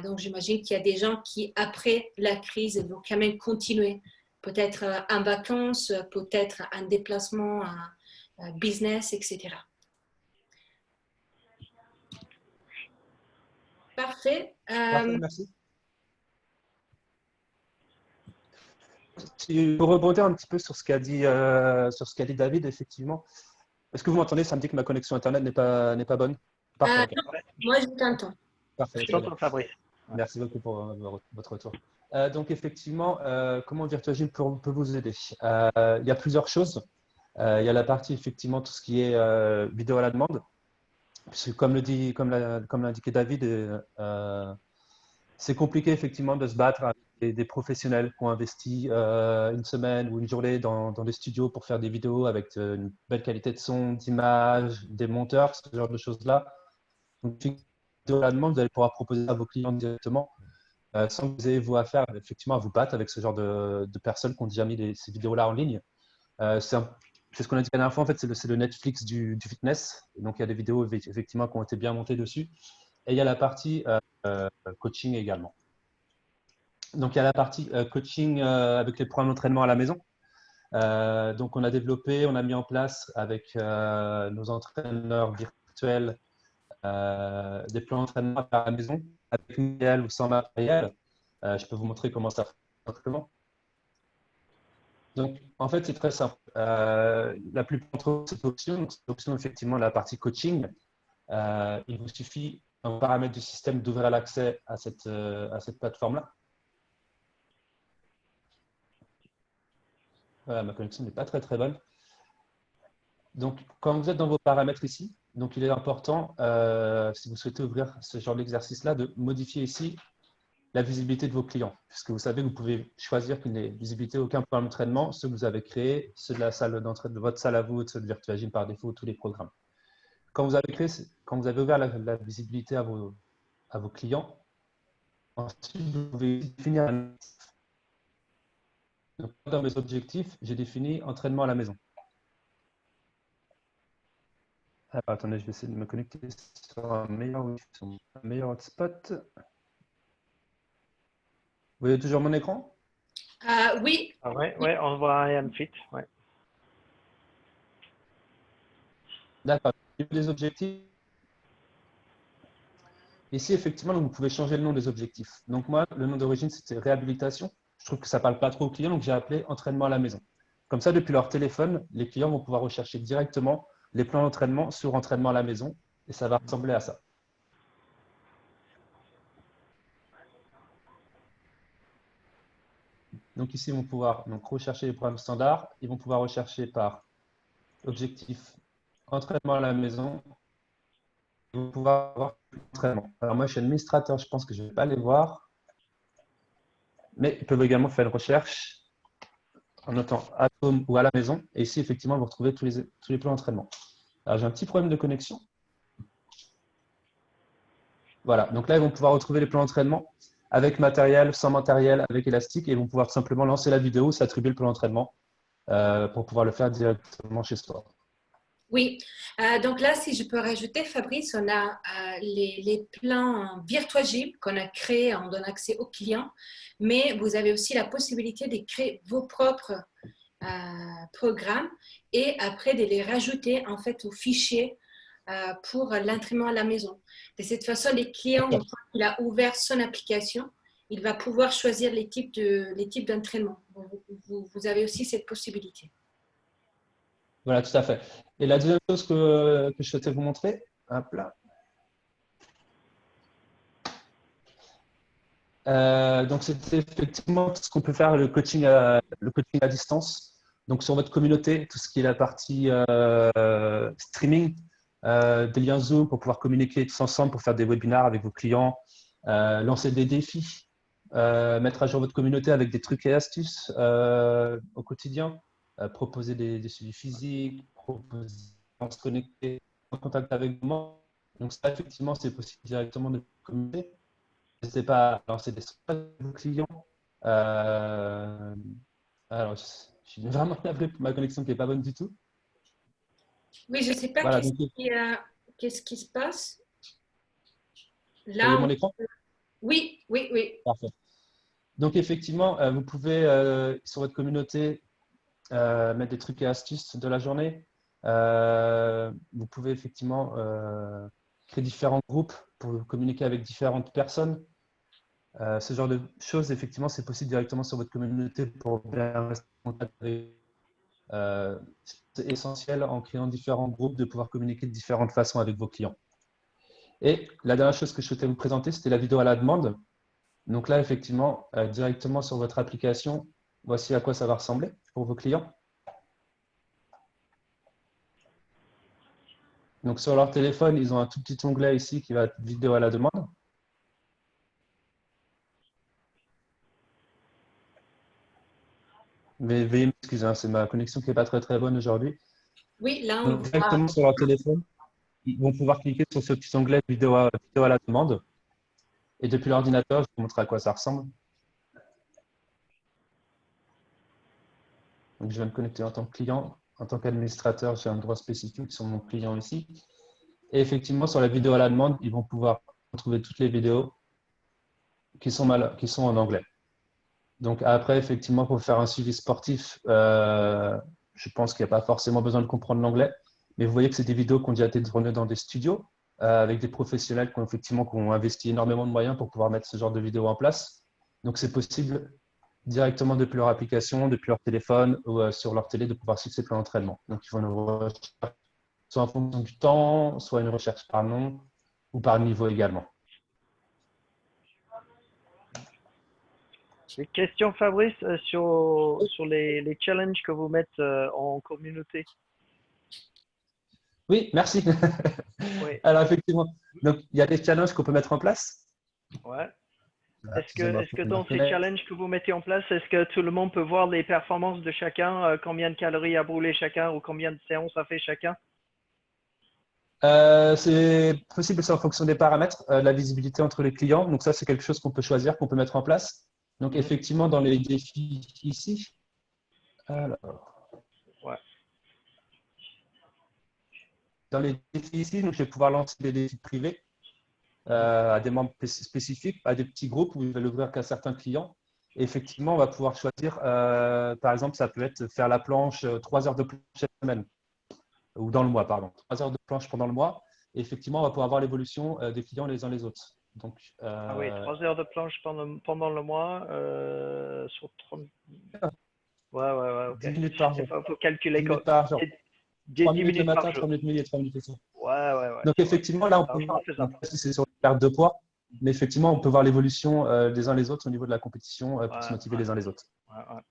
Donc, j'imagine qu'il y a des gens qui, après la crise, vont quand même continuer. Peut-être en vacances, peut-être en déplacement, business, etc. Parfait. Parfait, merci. Pour rebondir un petit peu sur ce qu'a dit David, effectivement, Est-ce que vous m'entendez? Ça me dit que ma connexion Internet n'est pas bonne. Parfait, ok. Non, moi, je t'entends. Parfait, Je très bien. t'entends, Fabrice. Merci beaucoup pour votre retour. Donc, effectivement, comment Virtuagile peut vous aider? Il y a plusieurs choses. Il y a la partie, effectivement, tout ce qui est vidéo à la demande. Puisque, comme l'a indiqué David, c'est compliqué, effectivement, de se battre avec des professionnels qui ont investi une semaine ou une journée dans des studios pour faire des vidéos avec une belle qualité de son, d'image, des monteurs, ce genre de choses-là. Donc, vidéo à la demande, vous allez pouvoir proposer à vos clients directement sans que vous ayez vous à faire effectivement à vous battre avec ce genre de personnes qui ont déjà mis ces vidéos-là en ligne. C'est ce qu'on a dit la dernière fois, en fait, c'est le Netflix du fitness. Et donc, il y a des vidéos effectivement qui ont été bien montées dessus. Et il y a la partie coaching également. Donc, il y a la partie coaching avec les programmes d'entraînement à la maison. Donc, on a mis en place avec nos entraîneurs virtuels des plans d'entraînement à la maison, avec matériel ou sans matériel. Je peux vous montrer comment ça fonctionne simplement. Donc, en fait, c'est très simple. La plupart d'entre eux, cette option, effectivement, la partie coaching, il vous suffit, en paramètre du système, d'ouvrir l'accès à cette plateforme-là. Voilà, ma connexion n'est pas très, très bonne. Donc, quand vous êtes dans vos paramètres ici, donc il est important, si vous souhaitez ouvrir ce genre d'exercice-là, de modifier ici la visibilité de vos clients. Puisque vous savez, vous pouvez choisir qu'il n'ait visibilité aucun programme d'entraînement, ceux que vous avez créés, ceux de la salle d'entraînement, de votre salle à vous, ceux de Virtuagile par défaut, tous les programmes. Quand vous avez ouvert la visibilité à vos clients, ensuite vous pouvez définir un objectif. Donc, dans mes objectifs, j'ai défini entraînement à la maison. Alors, attendez, je vais essayer de me connecter sur un meilleur hotspot. Vous voyez toujours mon écran? Oui. Ah ouais, on voit Ryan Fit. Ouais. D'accord. Les objectifs. Ici, effectivement, vous pouvez changer le nom des objectifs. Donc, moi, le nom d'origine, c'était réhabilitation. Je trouve que ça ne parle pas trop aux clients, donc j'ai appelé entraînement à la maison. Comme ça, depuis leur téléphone, les clients vont pouvoir rechercher directement les plans d'entraînement sur entraînement à la maison et ça va ressembler à ça. Donc, ici, ils vont pouvoir rechercher les programmes standards. Ils vont pouvoir rechercher par objectif entraînement à la maison. Ils vont pouvoir avoir l'entraînement. Alors, moi, je suis administrateur, je pense que je ne vais pas les voir. Mais ils peuvent également faire une recherche en notant à home ou à la maison. Et ici, effectivement, vous retrouvez tous les plans d'entraînement. Alors, j'ai un petit problème de connexion. Voilà. Donc là, ils vont pouvoir retrouver les plans d'entraînement avec matériel, sans matériel, avec élastique. Et ils vont pouvoir tout simplement lancer la vidéo, s'attribuer le plan d'entraînement pour pouvoir le faire directement chez soi. Oui, donc là, si je peux rajouter, Fabrice, on a les plans Virtuagile qu'on a créés, on donne accès aux clients, mais vous avez aussi la possibilité de créer vos propres programmes et après de les rajouter en fait au fichier pour l'entraînement à la maison. De cette façon, les clients, une fois qu'il a ouvert son application, il va pouvoir choisir les types d'entraînement. Vous avez aussi cette possibilité. Voilà, tout à fait. Et la deuxième chose que je souhaitais vous montrer, hop là. Donc, c'était effectivement ce qu'on peut faire, le coaching à distance. Donc, sur votre communauté, tout ce qui est la partie streaming, des liens Zoom pour pouvoir communiquer tous ensemble, pour faire des webinars avec vos clients, lancer des défis, mettre à jour votre communauté avec des trucs et astuces au quotidien, proposer des suivis physiques, proposer de se connecter en contact avec moi. Donc, ça, effectivement, c'est possible directement de communiquer. N'hésitez pas à lancer des sondages avec vos clients. Alors, je suis vraiment navré pour ma connexion qui n'est pas bonne du tout. Oui, je ne sais pas Voilà, qu'est-ce qui se passe. Vous voyez Là, mon écran? oui. Parfait. Donc, effectivement, vous pouvez, sur votre communauté, mettre des trucs et astuces de la journée. Vous pouvez effectivement créer différents groupes pour communiquer avec différentes personnes. Ce genre de choses, effectivement, c'est possible directement sur votre communauté pour bien rester en contact avec C'est essentiel en créant différents groupes de pouvoir communiquer de différentes façons avec vos clients. Et la dernière chose que je souhaitais vous présenter, c'était la vidéo à la demande. Donc là, effectivement, directement sur votre application, voici à quoi ça va ressembler pour vos clients. Donc sur leur téléphone, ils ont un tout petit onglet ici qui va être vidéo à la demande. Mais veuillez m'excuser, hein, c'est ma connexion qui n'est pas très bonne aujourd'hui. Oui, là, on Donc voit. directement sur leur téléphone, ils vont pouvoir cliquer sur ce petit onglet vidéo à la demande. Et depuis l'ordinateur, je vais vous montrer à quoi ça ressemble. Donc je vais me connecter en tant que client. En tant qu'administrateur, j'ai un droit spécifique sur mon client ici. Et effectivement, sur la vidéo à la demande, ils vont pouvoir retrouver toutes les vidéos qui sont en anglais. Donc après, effectivement, pour faire un suivi sportif, je pense qu'il n'y a pas forcément besoin de comprendre l'anglais. Mais vous voyez que c'est des vidéos qui ont déjà été tournées dans des studios avec des professionnels qui ont investi énormément de moyens pour pouvoir mettre ce genre de vidéos en place. Donc c'est possible directement depuis leur application, depuis leur téléphone ou sur leur télé de pouvoir suivre ces plans d'entraînement. Donc ils font une recherche soit en fonction du temps, soit une recherche par nom ou par niveau également. Des questions, Fabrice, sur les challenges que vous mettez en communauté? Oui, merci. Oui. Alors effectivement, donc, il y a des challenges qu'on peut mettre en place. Ouais. Voilà, Est-ce que dans ces fenêtre. challenges que vous mettez en place, est-ce que tout le monde peut voir les performances de chacun, combien de calories a brûlé chacun ou combien de séances a fait chacun? C'est possible, c'est en fonction des paramètres, la visibilité entre les clients. Donc ça, c'est quelque chose qu'on peut choisir, qu'on peut mettre en place. Donc effectivement, dans les défis ici, alors, Ouais. dans les défis ici, donc, je vais pouvoir lancer des défis privés à des membres spécifiques, à des petits groupes où je vais l'ouvrir qu'à certains clients. Et effectivement, on va pouvoir choisir, par exemple, ça peut être faire la planche, 3 heures de planche chaque semaine, ou dans le mois, pardon, 3 heures de planche pendant le mois. Et effectivement, on va pouvoir voir l'évolution des clients les uns les autres. Donc, Ah oui, 3 heures de planche pendant le mois sur 30. Ouais, ok. 10 minutes par Il jour. faut 10 calculer minutes par jour. 10 3 minutes le minutes par matin, jour. 3 minutes midi et 3 minutes le soir. Ouais. Donc, C'est vrai. effectivement, là, on peut Largement voir, donc, faisable. si c'est sur la perte de poids, mais effectivement, on peut voir l'évolution des uns les autres au niveau de la compétition pour se motiver les uns les autres. Ouais.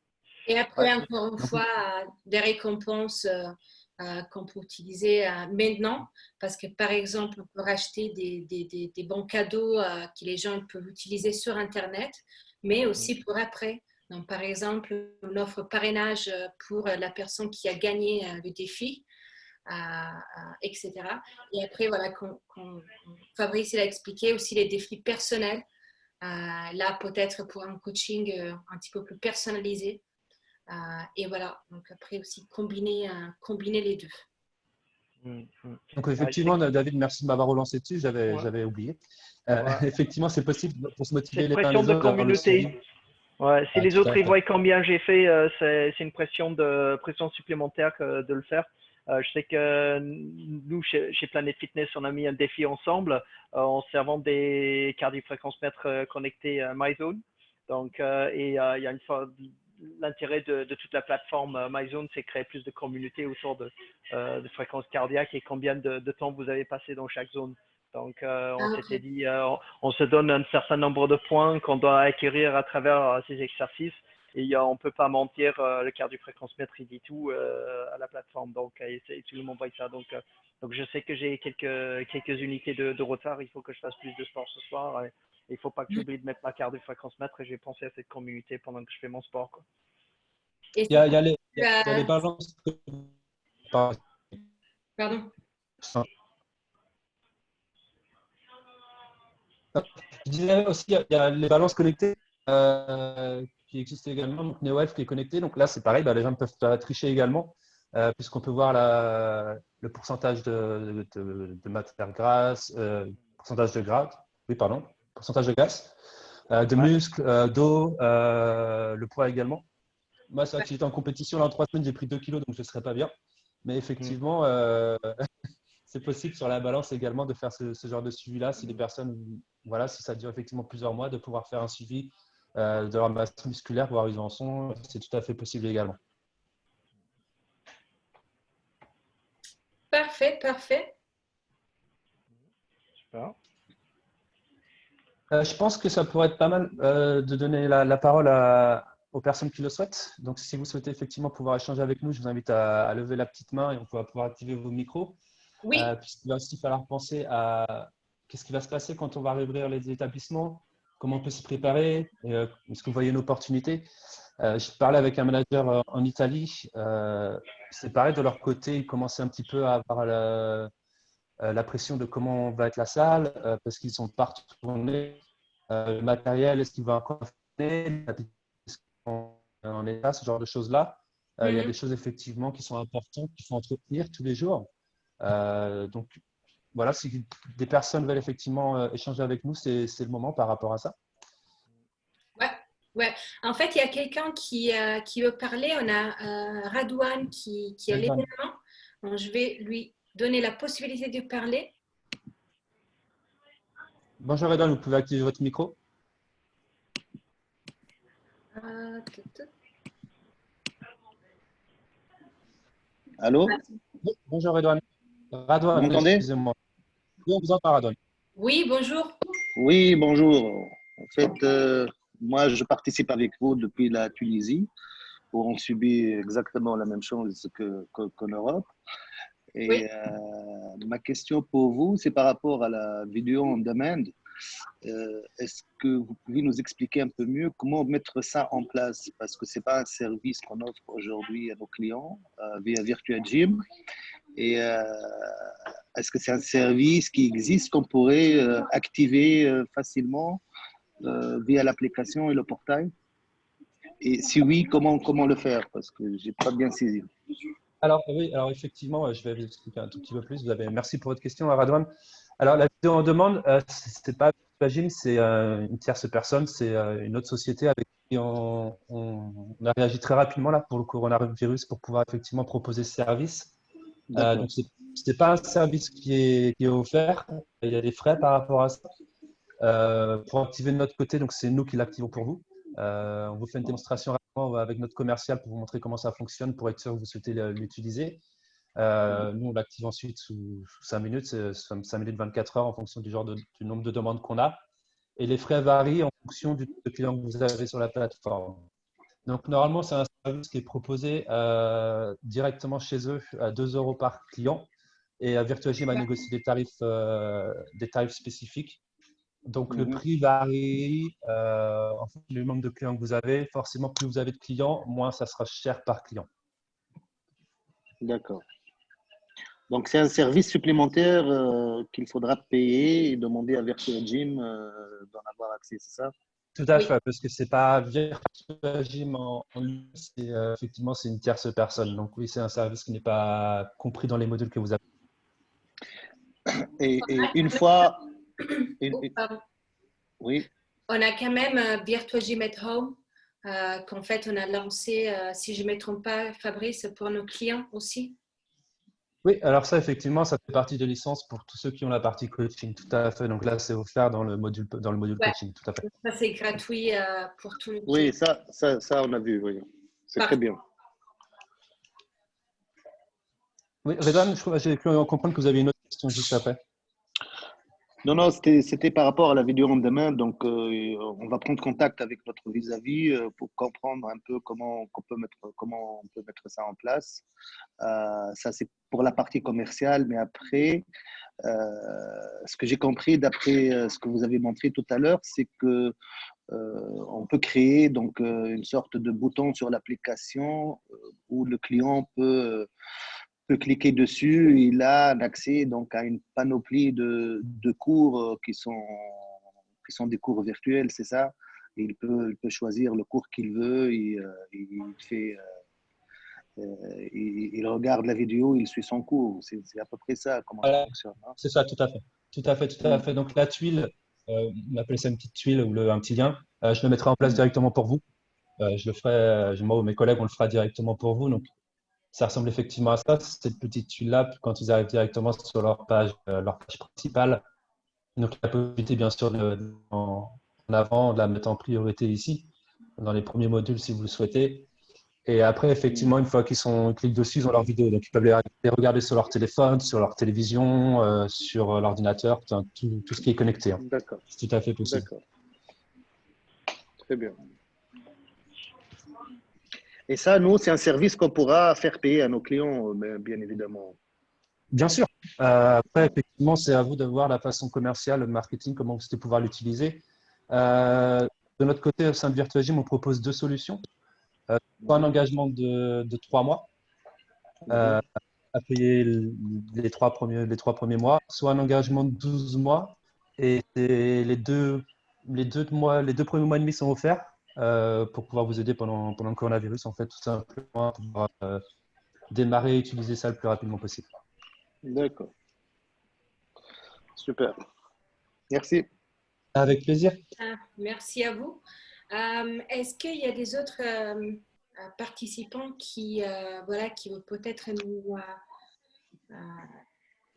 Et après, encore une Donc, fois, des récompenses qu'on peut utiliser maintenant, parce que par exemple, on peut racheter des bons cadeaux que les gens peuvent utiliser sur Internet, mais aussi pour après. Donc, par exemple, on offre parrainage pour la personne qui a gagné le défi, etc. Et après, voilà, Fabrice il a expliqué aussi les défis personnels. Là, peut-être pour un coaching un petit peu plus personnalisé. Et voilà, donc après aussi combiner les deux. Donc effectivement, David, merci de m'avoir relancé dessus, Ouais. j'avais oublié. Ouais. Effectivement, c'est possible pour se motiver Cette les uns pression les de autres d'avoir le suivi. communauté. Ouais, si les Tout autres à ils fait. voient combien j'ai fait, c'est une pression supplémentaire que de le faire. Je sais que nous, chez Planet Fitness, on a mis un défi ensemble en servant des cardiofréquencemètres connectés à MyZone. Donc, il y a une sorte l'intérêt de toute la plateforme MyZone, c'est créer plus de communauté autour de fréquences cardiaques et combien de temps vous avez passé dans chaque zone. Donc, on s'était dit, on se donne un certain nombre de points qu'on doit acquérir à travers ces exercices. Et on ne peut pas mentir, le cardiofréquencemètre, il dit tout à la plateforme. Donc, tout le monde voit ça. Donc, je sais que j'ai quelques unités de retard. Il faut que je fasse plus de sport ce soir. Il ne faut pas que j'oublie de mettre ma cardiofréquencemètre et je vais penser à cette communauté pendant que je fais mon sport, quoi. Et Il y a les balances. Pardon. Je disais aussi, il y a les balances connectées qui existent également, donc NeoHealth qui est connecté. Donc là, c'est pareil, les gens peuvent tricher également, puisqu'on peut voir le pourcentage de matière grasse, pourcentage de gras, oui, pardon, pourcentage de graisse, de muscles, d'eau, le poids également. Moi, c'est vrai que j'étais en compétition là en 3 semaines, j'ai pris 2 kilos, donc je ne serais pas bien. Mais effectivement, c'est possible sur la balance également de faire ce genre de suivi-là. Si les personnes, voilà, si ça dure effectivement plusieurs mois, de pouvoir faire un suivi de leur masse musculaire, voir où ils en sont, c'est tout à fait possible également. Parfait, parfait. Super. Je pense que ça pourrait être pas mal de donner la parole aux personnes qui le souhaitent. Donc, si vous souhaitez effectivement pouvoir échanger avec nous, je vous invite à lever la petite main et on va pouvoir activer vos micros. Oui, Puisqu'il va aussi falloir penser à qu'est-ce qui va se passer quand on va réouvrir les établissements, comment on peut s'y préparer, est-ce que vous voyez une opportunité. Je parlais avec un manager en Italie, c'est pareil, de leur côté, ils commençaient un petit peu à avoir la pression de comment va être la salle, parce qu'ils sont pas retournés. Le matériel, est-ce qu'il va encore fonctionner, est-ce en état, ce genre de choses-là. Il y a des choses effectivement qui sont importantes, qu'il faut entretenir tous les jours. Donc voilà, si des personnes veulent effectivement échanger avec nous, c'est le moment par rapport à ça. ouais, ouais. En fait, il y a quelqu'un qui veut parler. On a Radouane qui a levé la main. Donc, je vais lui donner la possibilité de parler. Bonjour Edouard, vous pouvez activer votre micro. Allô? Bonjour Edouard. Vous Radouane, m'entendez? excusez-moi. Oui, on vous entend, Radouane. Oui, bonjour. Oui, bonjour. En fait, moi, je participe avec vous depuis la Tunisie, où on subit exactement la même chose qu'en Europe. Oui. Et ma question pour vous, c'est par rapport à la vidéo on demand. Est-ce que vous pouvez nous expliquer un peu mieux comment mettre ça en place? Parce que ce n'est pas un service qu'on offre aujourd'hui à nos clients via Virtual Gym. Et est-ce que c'est un service qui existe qu'on pourrait activer facilement via l'application et le portail? Et si oui, comment le faire? Parce que je n'ai pas bien saisi. Alors oui, alors effectivement, je vais vous expliquer un tout petit peu plus. Merci pour votre question, Radouane. Alors la vidéo en demande, c'est pas Virtuagym, c'est une tierce personne, c'est une autre société avec qui on a réagi très rapidement là pour le coronavirus pour pouvoir effectivement proposer ce service. D'accord. Donc c'est pas un service qui est offert, il y a des frais par rapport à ça. Pour activer de notre côté, donc c'est nous qui l'activons pour vous. On vous fait une démonstration rapidement avec notre commercial pour vous montrer comment ça fonctionne pour être sûr que vous souhaitez l'utiliser. Nous, on l'active ensuite sous 5 minutes, 5 minutes 24 heures en fonction du nombre de demandes qu'on a. Et les frais varient en fonction du client que vous avez sur la plateforme. Donc, normalement, c'est un service qui est proposé directement chez eux à 2 euros par client. Et Virtuagym a négocié des tarifs spécifiques. Donc, le prix varie en fonction du nombre de clients que vous avez. Forcément, plus vous avez de clients, moins ça sera cher par client. D'accord. Donc, c'est un service supplémentaire qu'il faudra payer et demander à Virtual Gym d'en avoir accès, c'est ça? Tout à Oui. fait, parce que c'est pas Virtuagym effectivement, c'est une tierce personne. Donc oui, c'est un service qui n'est pas compris dans les modules que vous avez. Et une fois, Oh, pardon. oui, On a quand même Virtuagym at Home qu'en fait on a lancé, si je ne me trompe pas, Fabrice, pour nos clients aussi. Oui, alors ça, effectivement, ça fait partie des licences pour tous ceux qui ont la partie coaching, tout à fait. Donc là, c'est offert dans le module Ouais, coaching, tout à fait. ça c'est gratuit pour tous les oui, clients. ça, on a vu, oui. C'est très bien. Oui, Redouane, j'ai cru comprendre que vous aviez une autre question juste après. Non, c'était par rapport à la vidéo en demain. Donc, on va prendre contact avec notre vis-à-vis pour comprendre un peu comment on peut mettre ça en place. Ça, c'est pour la partie commerciale. Mais après, ce que j'ai compris d'après ce que vous avez montré tout à l'heure, c'est que on peut créer donc une sorte de bouton sur l'application où le client peut cliquer dessus. Il a un accès donc à une panoplie de cours qui sont des cours virtuels, c'est ça. Et il peut choisir le cours qu'il veut. Il regarde la vidéo, il suit son cours. C'est à peu près ça comment ça Voilà, fonctionne. Hein. c'est ça, tout à fait. Tout à fait, tout à fait. Donc la tuile, on appelle ça une petite tuile ou un petit lien. Je le mettrai en place directement pour vous. Je le ferai, moi ou mes collègues, on le fera directement pour vous. Donc ça ressemble effectivement à ça. Cette petite tuile-là, quand ils arrivent directement sur leur page principale, donc la possibilité bien sûr en avant, de la mettre en priorité ici, dans les premiers modules si vous le souhaitez. Et après, effectivement, une fois ils cliquent dessus, ils ont leur vidéo. Donc, ils peuvent les regarder sur leur téléphone, sur leur télévision, sur l'ordinateur, tout ce qui est connecté, hein. D'accord, C'est tout à fait possible. d'accord. Très bien. Et ça, nous, c'est un service qu'on pourra faire payer à nos clients, bien évidemment. Bien sûr. Après, effectivement, c'est à vous de voir la façon commerciale, le marketing, comment vous allez pouvoir l'utiliser. De notre côté, au sein de Virtuagym, on propose deux solutions. Soit un engagement de 3 mois à payer les trois premiers mois, soit un engagement de 12 mois et les deux premiers mois et demi sont offerts pour pouvoir vous aider pendant le coronavirus, en fait, tout simplement, pour pouvoir démarrer et utiliser ça le plus rapidement possible. D'accord. Super. Merci. Avec plaisir. Merci à vous. Est-ce qu'il y a des autres participants qui vont peut-être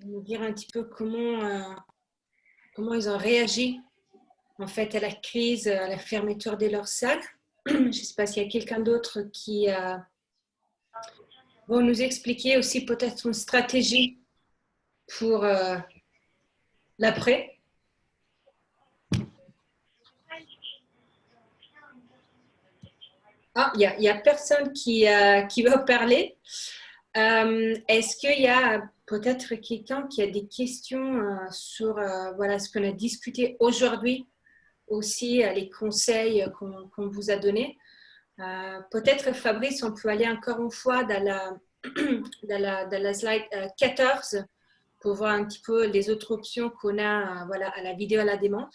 nous dire un petit peu comment ils ont réagi en fait à la crise, à la fermeture de leur salle? Je ne sais pas s'il y a quelqu'un d'autre qui va nous expliquer aussi peut-être une stratégie pour l'après. Ah, il y a personne qui va parler. Est-ce qu'il y a peut-être quelqu'un qui a des questions sur ce qu'on a discuté aujourd'hui, aussi les conseils qu'on vous a donnés? Peut-être, Fabrice, on peut aller encore une fois dans la slide 14 pour voir un petit peu les autres options qu'on a à la vidéo à la demande.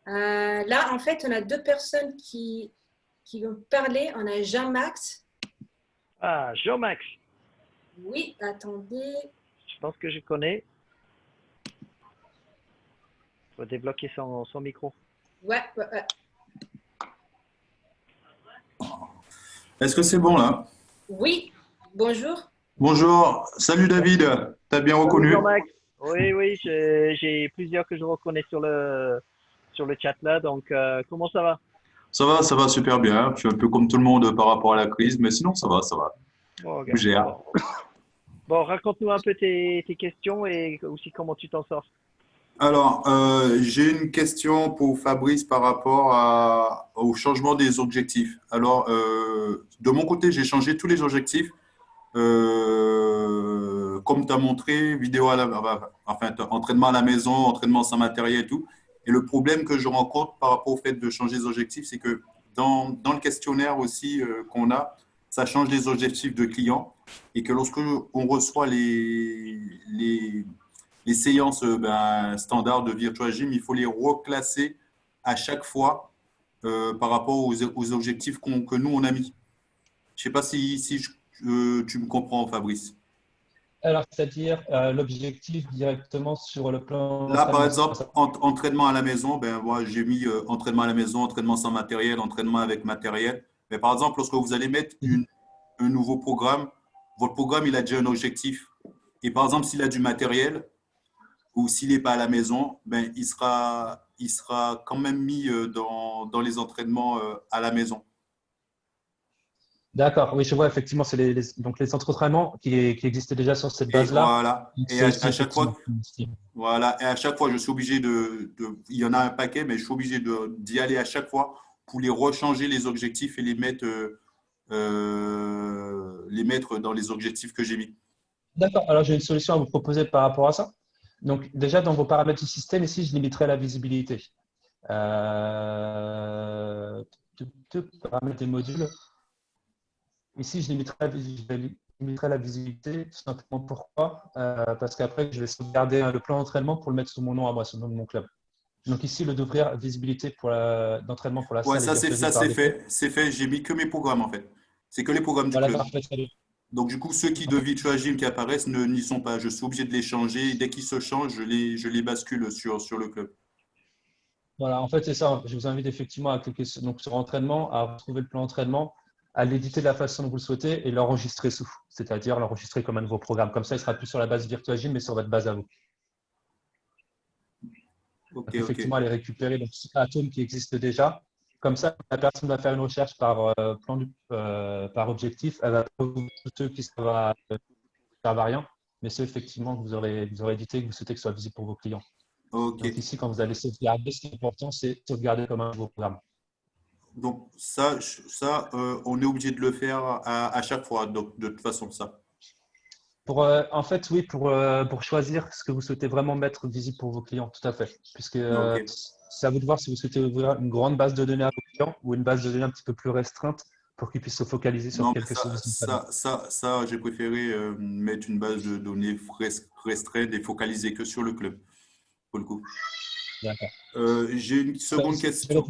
Là, en fait, on a deux personnes qui vont parler. On a Jean-Max. Ah, Jean-Max. Oui, attendez. Je pense que je connais. Il faut débloquer son micro. Ouais. Est-ce que c'est bon là? Oui, bonjour. Bonjour, salut David, t'as bien reconnu? Jean-Max. Oui, j'ai plusieurs que je reconnais sur le chat là, donc comment ça va? Ça va super bien. Je suis un peu comme tout le monde par rapport à la crise, mais sinon ça va. Bon, Je gère. Bon, raconte-nous un peu tes questions et aussi comment tu t'en sors. Alors, j'ai une question pour Fabrice par rapport au changement des objectifs. Alors, de mon côté, j'ai changé tous les objectifs. Comme tu as montré, entraînement à la maison, entraînement sans matériel et tout. Et le problème que je rencontre par rapport au fait de changer les objectifs, c'est que dans le questionnaire aussi qu'on a, ça change les objectifs de clients et que lorsque on reçoit les séances standards de Virtual Gym, il faut les reclasser à chaque fois par rapport aux objectifs que nous, on a mis. Je ne sais pas si tu me comprends, Fabrice. Alors, c'est-à-dire l'objectif directement sur le plan. Là, par exemple, entraînement à la maison, moi, j'ai mis entraînement à la maison, entraînement sans matériel, entraînement avec matériel. Mais par exemple, lorsque vous allez mettre un nouveau programme, votre programme, il a déjà un objectif. Et par exemple, s'il a du matériel ou s'il n'est pas à la maison, il sera quand même mis dans les entraînements à la maison. D'accord, oui, je vois effectivement, c'est donc les centres d'entraînement qui existaient déjà sur cette base-là. Voilà. Et à chaque fois, et à chaque fois, je suis obligé il y en a un paquet, mais je suis obligé d'y aller à chaque fois pour les rechanger les objectifs et les mettre dans les objectifs que j'ai mis. D'accord, alors j'ai une solution à vous proposer par rapport à ça. Donc déjà, dans vos paramètres du système, ici, je limiterai la visibilité. Paramètres des modules. Ici, je limiterai la visibilité, tout simplement. Pourquoi? Parce qu'après, je vais sauvegarder le plan d'entraînement pour le mettre sous mon nom à moi, sous le nom de mon club. Donc ici, le d'ouvrir visibilité d'entraînement pour la salle. Ouais, ça c'est fait. C'est fait. J'ai mis que mes programmes en fait. C'est que les programmes du club. Parfait, donc du coup, ceux qui de Virtual Gym qui apparaissent n'y sont pas. Je suis obligé de les changer. Dès qu'ils se changent, je les bascule sur le club. Voilà, en fait, c'est ça. Je vous invite effectivement à cliquer sur entraînement, à retrouver le plan d'entraînement, à l'éditer de la façon dont vous le souhaitez et l'enregistrer sous. C'est-à-dire l'enregistrer comme un nouveau programme. Comme ça, il ne sera plus sur la base Virtual Gym, mais sur votre base à vous. Donc, effectivement, aller récupérer Atom qui existe déjà Comme ça, la personne va faire une recherche par, par objectif. Elle va trouver tous ceux qui servent à rien, mais ceux effectivement que vous aurez édité, que vous souhaitez que ce soit visible pour vos clients. Ok. Donc ici, quand vous allez sauvegarder, ce qui est important, c'est sauvegarder comme un nouveau programme. Donc, on est obligé de le faire à chaque fois, donc, de toute façon, ça. En fait, oui, pour choisir ce que vous souhaitez vraiment mettre visible pour vos clients, tout à fait. Puisque Ok. c'est à vous de voir si vous souhaitez ouvrir une grande base de données à vos clients ou une base de données un petit peu plus restreinte pour qu'ils puissent se focaliser sur Non, mais quelques solutions. j'ai préféré mettre une base de données restreinte et focaliser que sur le club, pour le coup. D'accord. J'ai une seconde question.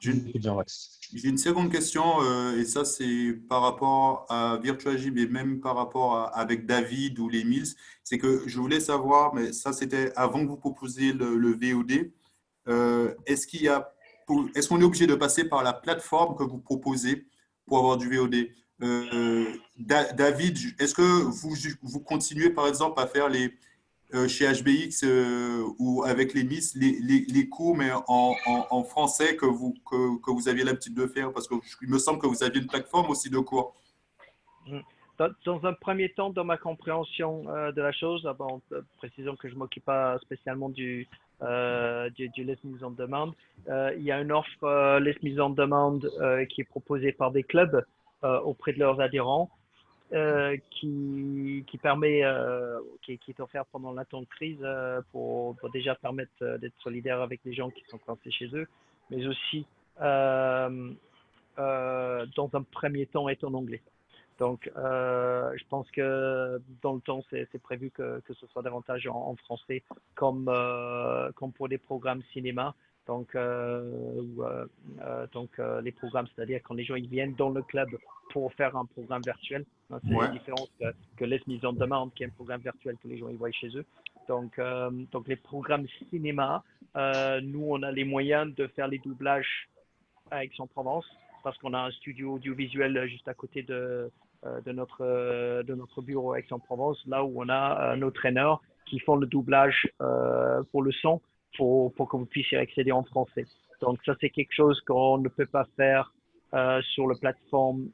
J'ai j'ai une seconde question, et ça, c'est par rapport à VirtuaGym et même par rapport avec David ou les Mills. C'est que je voulais savoir, mais ça, c'était avant que vous proposiez le VOD. Est-ce qu'on est obligé de passer par la plateforme que vous proposez pour avoir du VOD? David, est-ce que vous continuez, par exemple, à faire chez HBX ou avec les Miss, les cours, mais en français que vous aviez l'habitude de faire? Parce qu'il me semble que vous aviez une plateforme aussi de cours. Dans un premier temps, dans ma compréhension de la chose, bon, précisons que je ne m'occupe pas spécialement du lesson mise en demande. Il y a une offre lesson mise en demande qui est proposée par des clubs auprès de leurs adhérents. Qui permet, qui est offert pendant la temps de crise pour déjà permettre d'être solidaire avec les gens qui sont coincés chez eux, mais aussi dans un premier temps est en anglais. Donc, je pense que dans le temps, c'est prévu que ce soit davantage en français, comme pour des programmes cinéma. Donc, les programmes, c'est-à-dire quand les gens ils viennent dans le club pour faire un programme virtuel, hein, c'est Ouais. différent que les mises en demande, qui est un programme virtuel que les gens ils voient chez eux. Donc les programmes cinéma, nous, on a les moyens de faire les doublages à Aix-en-Provence parce qu'on a un studio audiovisuel juste à côté de notre bureau à Aix-en-Provence, là où on a nos traîneurs qui font le doublage pour le son pour que vous puissiez accéder en français. Donc ça, c'est quelque chose qu'on ne peut pas faire sur la plateforme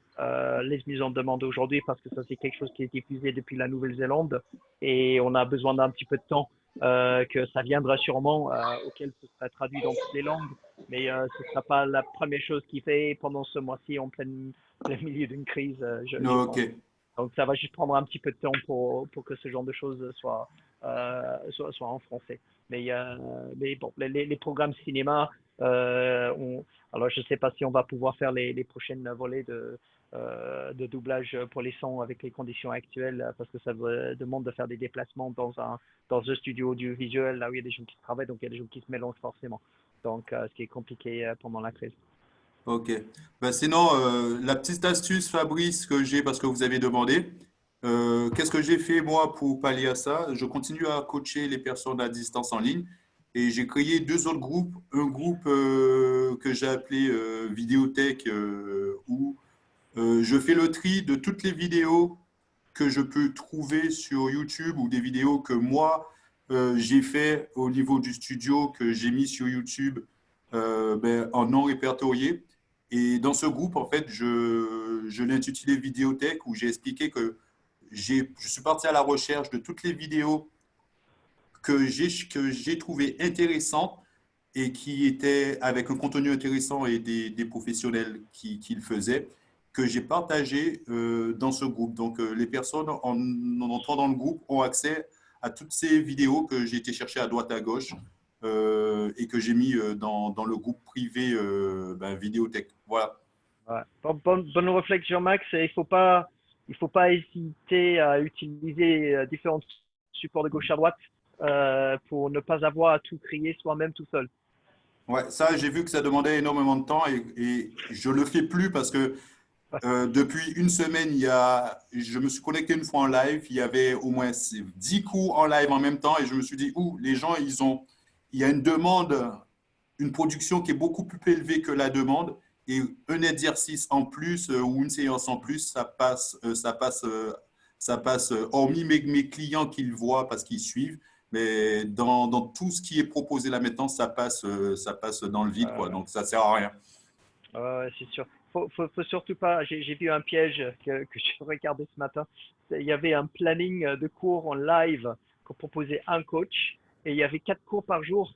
les mises en demande aujourd'hui parce que ça, c'est quelque chose qui est diffusé depuis la Nouvelle-Zélande et on a besoin d'un petit peu de temps que ça viendra sûrement auquel ce sera traduit dans toutes les langues. Mais ce ne sera pas la première chose qu'il fait pendant ce mois-ci en plein milieu d'une crise, je pense. Ok. Donc, ça va juste prendre un petit peu de temps pour que ce genre de choses soit en français. Mais bon, les programmes cinéma, alors je ne sais pas si on va pouvoir faire les prochaines volets de doublage pour les sons avec les conditions actuelles, parce que ça demande de faire des déplacements dans un studio audiovisuel, là où il y a des gens qui travaillent, donc il y a des gens qui se mélangent forcément. Donc, ce qui est compliqué pendant la crise. Ok. Ben sinon, la petite astuce, Fabrice, que j'ai parce que vous avez demandé, qu'est-ce que j'ai fait moi pour pallier à ça? Je continue à coacher les personnes à distance en ligne et j'ai créé deux autres groupes. Un groupe que j'ai appelé Vidéothèque où je fais le tri de toutes les vidéos que je peux trouver sur YouTube ou des vidéos que moi j'ai fait au niveau du studio que j'ai mis sur YouTube en non répertorié. Et dans ce groupe, en fait, je l'ai intitulé Vidéothèque où j'ai expliqué que je suis parti à la recherche de toutes les vidéos que j'ai trouvées intéressantes et qui étaient avec un contenu intéressant et des professionnels qui le faisaient, que j'ai partagé dans ce groupe. Donc, les personnes, en entrant dans le groupe, ont accès à toutes ces vidéos que j'ai été chercher à droite à gauche et que j'ai mis dans le groupe privé Vidéothèque. Voilà. Ouais. Bonne réflexion, Max. Il faut pas hésiter à utiliser différents supports de gauche à droite pour ne pas avoir à tout trier soi-même tout seul. Ouais, ça, j'ai vu que ça demandait énormément de temps et je le fais plus parce que depuis une semaine, je me suis connecté une fois en live. Il y avait au moins 10 cours en live en même temps et je me suis dit, les gens, il y a une demande, une production qui est beaucoup plus élevée que la demande et un exercice en plus ou une séance en plus, ça passe hormis mes clients qui le voient parce qu'ils suivent, Mais dans tout ce qui est proposé là maintenant, ça passe dans le vide, quoi. Donc, ça ne sert à rien. Ouais, c'est sûr. Faut surtout pas. J'ai vu un piège que j'ai regardé ce matin. Il y avait un planning de cours en live qu'on proposait un coach et il y avait 4 cours par jour.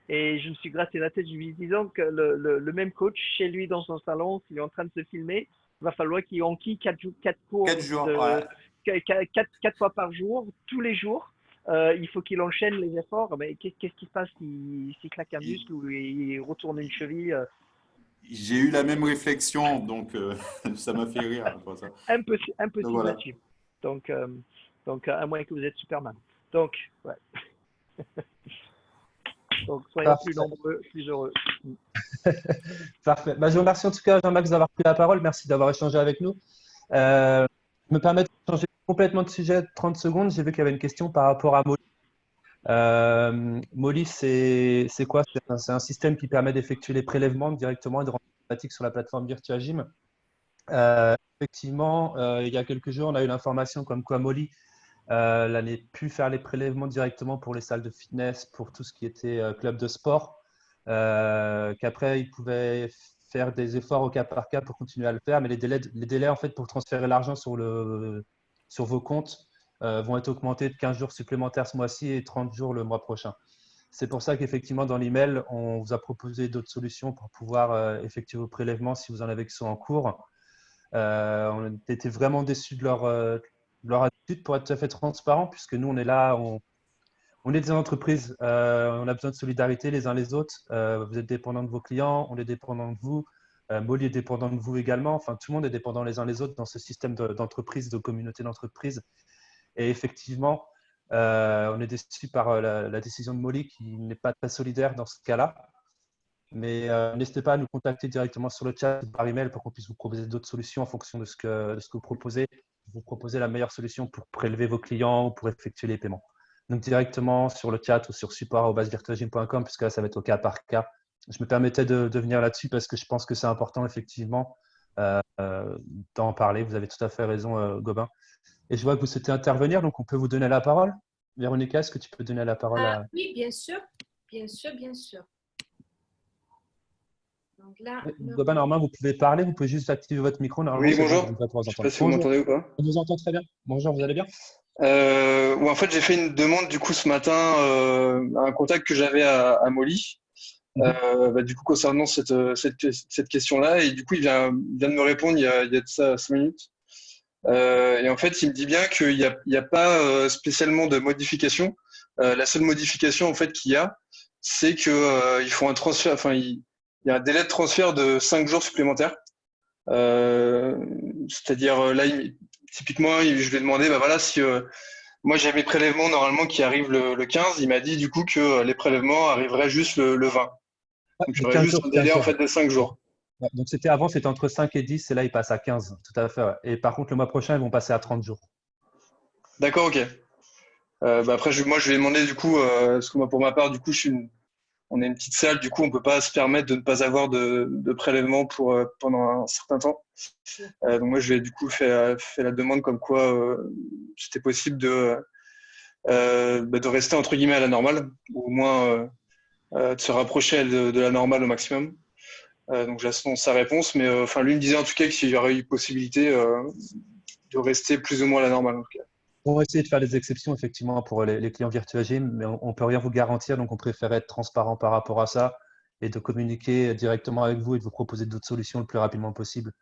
Et je me suis gratté la tête, je lui dis, disons que le même coach, chez lui dans son salon, s'il est en train de se filmer, il va falloir qu'il enquille 4 cours 4 jours, ouais. 4 fois par jour, tous les jours. Il faut qu'il enchaîne les efforts. Mais qu'est-ce qui se passe s'il claque un muscle ou il retourne une cheville? J'ai eu la même réflexion, donc ça m'a fait rire. Ça. Impossible Donc, voilà. à suivre. Donc, à moins que vous êtes Superman. Donc, ouais. Donc, soyons plus nombreux, plus heureux. Parfait. Je vous remercie en tout cas, Jean-Max, d'avoir pris la parole. Merci d'avoir échangé avec nous. Je me permets de changer complètement de sujet 30 secondes. J'ai vu qu'il y avait une question par rapport à Molly. Molly, c'est quoi? C'est un système qui permet d'effectuer les prélèvements directement et de rendre automatique sur la plateforme Virtua Gym. Effectivement, il y a quelques jours, on a eu l'information comme quoi Molly n'allait plus faire les prélèvements directement pour les salles de fitness, pour tout ce qui était club de sport, qu'après, ils pouvaient faire des efforts au cas par cas pour continuer à le faire, mais les délais en fait, pour transférer l'argent sur vos comptes vont être augmentés de 15 jours supplémentaires ce mois-ci et 30 jours le mois prochain. C'est pour ça qu'effectivement, dans l'email, on vous a proposé d'autres solutions pour pouvoir effectuer vos prélèvements si vous en avez qui sont en cours. On était vraiment déçus de leur attitude, pour être tout à fait transparent, puisque nous, on est là, on est des entreprises, on a besoin de solidarité les uns les autres. Vous êtes dépendants de vos clients, on est dépendants de vous. Molly est dépendant de vous également. Enfin, tout le monde est dépendant les uns les autres dans ce système d'entreprise, de communauté d'entreprise. Et effectivement, on est déçus par la décision de Molly qui n'est pas très solidaire dans ce cas-là. Mais n'hésitez pas à nous contacter directement sur le chat ou par email pour qu'on puisse vous proposer d'autres solutions en fonction de ce que vous proposez. Vous proposez la meilleure solution pour prélever vos clients ou pour effectuer les paiements. Donc directement sur le chat ou sur support@virtuagym.com, puisque là, ça va être au cas par cas. Je me permettais de venir là-dessus parce que je pense que c'est important effectivement d'en parler. Vous avez tout à fait raison, Gobin. Et je vois que vous souhaitez intervenir, donc on peut vous donner la parole. Véronica, est-ce que tu peux donner la parole à… Oui, bien sûr. Bien sûr, bien sûr. Donc là, Gobin, normalement, vous pouvez parler, vous pouvez juste activer votre micro. Oui, bonjour. Bon, je ne sais pas si vous m'entendez ou pas. On vous entend très bien. Bonjour, vous allez bien? En fait, j'ai fait une demande du coup ce matin à un contact que j'avais à Molly. Du coup, concernant cette question-là, et du coup, il vient de me répondre il y a de ça 5 minutes. Et en fait, il me dit bien qu'il n'y a pas spécialement de modification. La seule modification en fait qu'il y a, c'est que ils font un transfert. Enfin, il y a un délai de transfert de 5 jours supplémentaires. C'est-à-dire là, typiquement, je lui ai demandé, voilà, si moi j'ai mes prélèvements normalement qui arrivent le 15, il m'a dit du coup que les prélèvements arriveraient juste le 20. Donc j'aurais juste un délai en fait de 5 jours. Ouais, donc avant, c'était entre 5 et 10, et là, ils passent à 15. Tout à fait. Ouais. Et par contre, le mois prochain, ils vont passer à 30 jours. D'accord, ok. Après, moi, je lui ai demandé du coup, parce que moi, pour ma part, du coup, on est une petite salle, du coup, on ne peut pas se permettre de ne pas avoir de prélèvement pendant un certain temps. Donc moi, je lui ai du coup fait la demande comme quoi c'était possible de rester entre guillemets à la normale, ou au moins de se rapprocher de la normale au maximum. Donc j'attends sa réponse, mais lui me disait en tout cas qu'il y aurait eu possibilité de rester plus ou moins à la normale. En tout cas. On va essayer de faire des exceptions effectivement pour les clients Virtua Gym, mais on ne peut rien vous garantir, donc on préfère être transparent par rapport à ça et de communiquer directement avec vous et de vous proposer d'autres solutions le plus rapidement possible.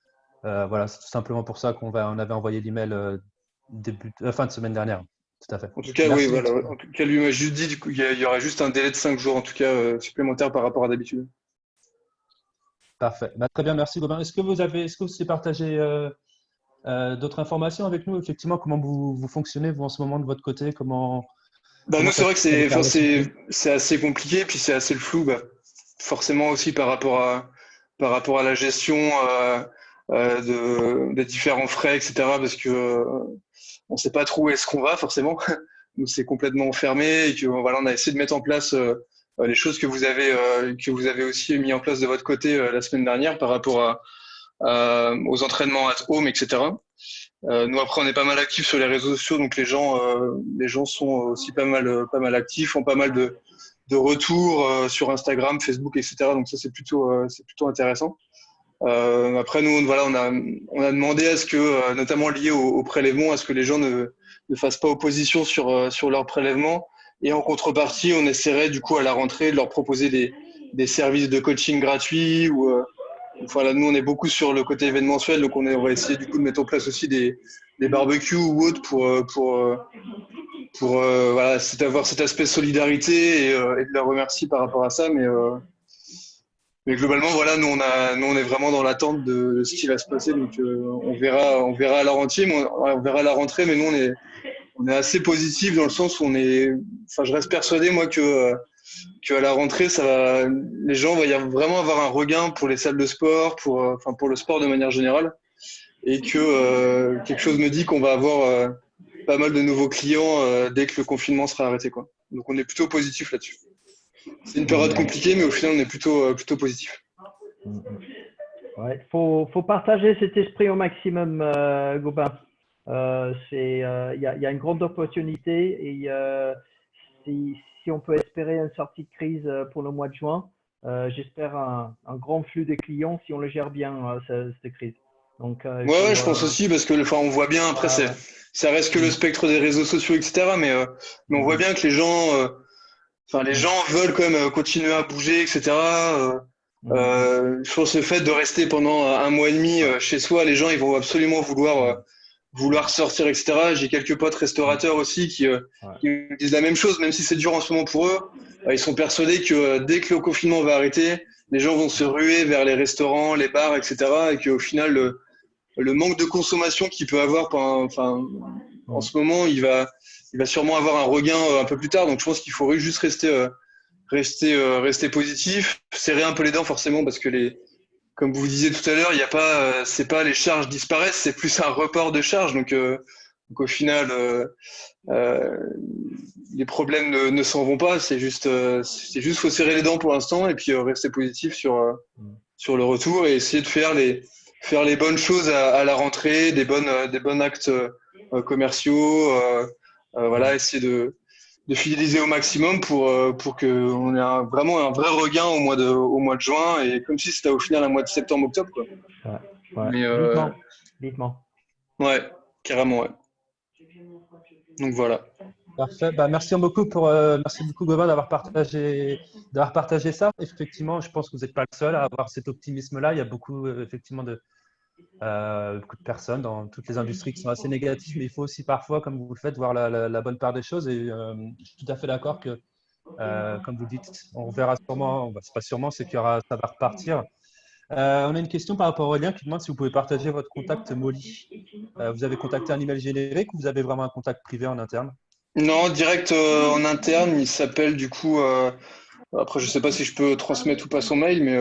Voilà, c'est tout simplement pour ça qu'on avait envoyé l'email fin de semaine dernière. Tout à fait. En tout cas, merci. Oui, voilà. En tout cas, lui m'a juste dit du coup, il y aura juste un délai de 5 jours en tout cas supplémentaire par rapport à d'habitude. Parfait. Très bien, merci Gobin. Est-ce que vous avez partagé d'autres informations avec nous? Effectivement, comment vous fonctionnez, vous, en ce moment, de votre côté? Nous, c'est vrai que c'est assez compliqué, puis c'est assez le flou, forcément aussi par rapport à la gestion des différents frais, etc. Parce que on ne sait pas trop où est-ce qu'on va, forcément. Nous, c'est complètement fermé et que voilà, on a essayé de mettre en place les choses que vous avez aussi mis en place de votre côté la semaine dernière par rapport aux entraînements at home, etc. Nous après on est pas mal actifs sur les réseaux sociaux, donc les gens sont aussi pas mal actifs, font pas mal de retours sur Instagram, Facebook, etc. Donc ça c'est plutôt intéressant. Après nous voilà on a demandé à ce que notamment lié au prélèvement, à ce que les gens ne fassent pas opposition sur leur prélèvement, et en contrepartie on essaierait du coup à la rentrée de leur proposer des services de coaching gratuits ou enfin là, nous on est beaucoup sur le côté événementiel, donc on va essayer du coup de mettre en place aussi des barbecues ou autres pour voilà, c'est d'avoir cet aspect solidarité et de leur remercier par rapport à ça, mais globalement voilà, nous on est vraiment dans l'attente de ce qui va se passer, donc on verra à la rentrée, on verra à la rentrée, mais nous on est assez positif dans le sens où enfin je reste persuadé moi qu'à la rentrée, les gens vont vraiment avoir un regain pour les salles de sport, enfin pour le sport de manière générale, et que quelque chose me dit qu'on va avoir pas mal de nouveaux clients dès que le confinement sera arrêté, quoi. Donc on est plutôt positif là-dessus. C'est une période compliquée, mais au final on est plutôt positif. Ouais, faut partager cet esprit au maximum, Gobain. Il y a une grande opportunité et si on peut espérer une sortie de crise pour le mois de juin, j'espère un grand flux de clients si on le gère bien, cette crise. Donc, Ouais, je pense aussi parce que enfin on voit bien après ouais. ça reste que le spectre des réseaux sociaux, etc. Mais on voit bien que les gens veulent quand même continuer à bouger, etc. Je pense le fait de rester pendant un mois et demi chez soi, les gens ils vont absolument vouloir sortir, etc. J'ai quelques potes restaurateurs aussi qui me disent la même chose, même si c'est dur en ce moment pour eux. Ils sont persuadés que dès que le confinement va arrêter, les gens vont se ruer vers les restaurants, les bars, etc. Et qu'au final, le manque de consommation qu'il peut avoir en ce moment, il va sûrement avoir un regain un peu plus tard. Donc je pense qu'il faut juste rester positif, serrer un peu les dents forcément parce que comme vous disiez tout à l'heure, il y a pas, c'est pas les charges disparaissent, c'est plus un report de charges. Donc au final, les problèmes ne s'en vont pas. C'est juste faut serrer les dents pour l'instant et puis rester positif sur le retour et essayer de faire les bonnes choses à la rentrée, des bons actes commerciaux. Voilà, essayer de fidéliser au maximum pour qu'on ait vraiment un vrai regain au mois de juin et comme si c'était au final un mois de septembre-octobre, quoi. Ouais. Mais Dites-moi. ouais, carrément, ouais. Donc voilà. Parfait. Bah, merci beaucoup Gauvin d'avoir partagé ça. Effectivement, je pense que vous n'êtes pas le seul à avoir cet optimisme-là. Il y a beaucoup effectivement beaucoup de personnes dans toutes les industries qui sont assez négatives, mais il faut aussi parfois, comme vous le faites, voir la bonne part des choses. Et je suis tout à fait d'accord que, comme vous dites, on verra sûrement, c'est pas sûrement, c'est ça va repartir. On a une question par rapport à Aurélien qui demande si vous pouvez partager votre contact Molly. Vous avez contacté un email générique ou vous avez vraiment un contact privé en interne? Non, direct en interne, il s'appelle du coup. Après, je sais pas si je peux transmettre ou pas son mail, mais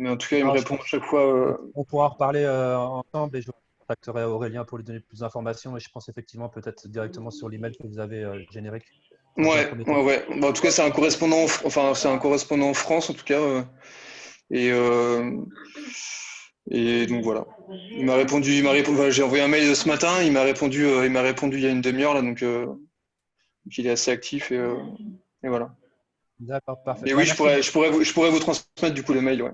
en tout cas, il me Non, répond à chaque fois. on pourra en reparler ensemble et je contacterai Aurélien pour lui donner plus d'informations. Et je pense effectivement peut-être directement sur l'email que vous avez générique dans un Ouais, premier temps. ouais. Bah, en tout cas, c'est un correspondant, c'est un correspondant en France, en tout cas. Et, et donc voilà. Enfin, j'ai envoyé un mail ce matin. Il m'a répondu il y a une demi-heure là, donc il est assez actif et voilà. D'accord, parfait. Et Bah, oui, merci beaucoup. je pourrais vous transmettre du coup le mail, ouais.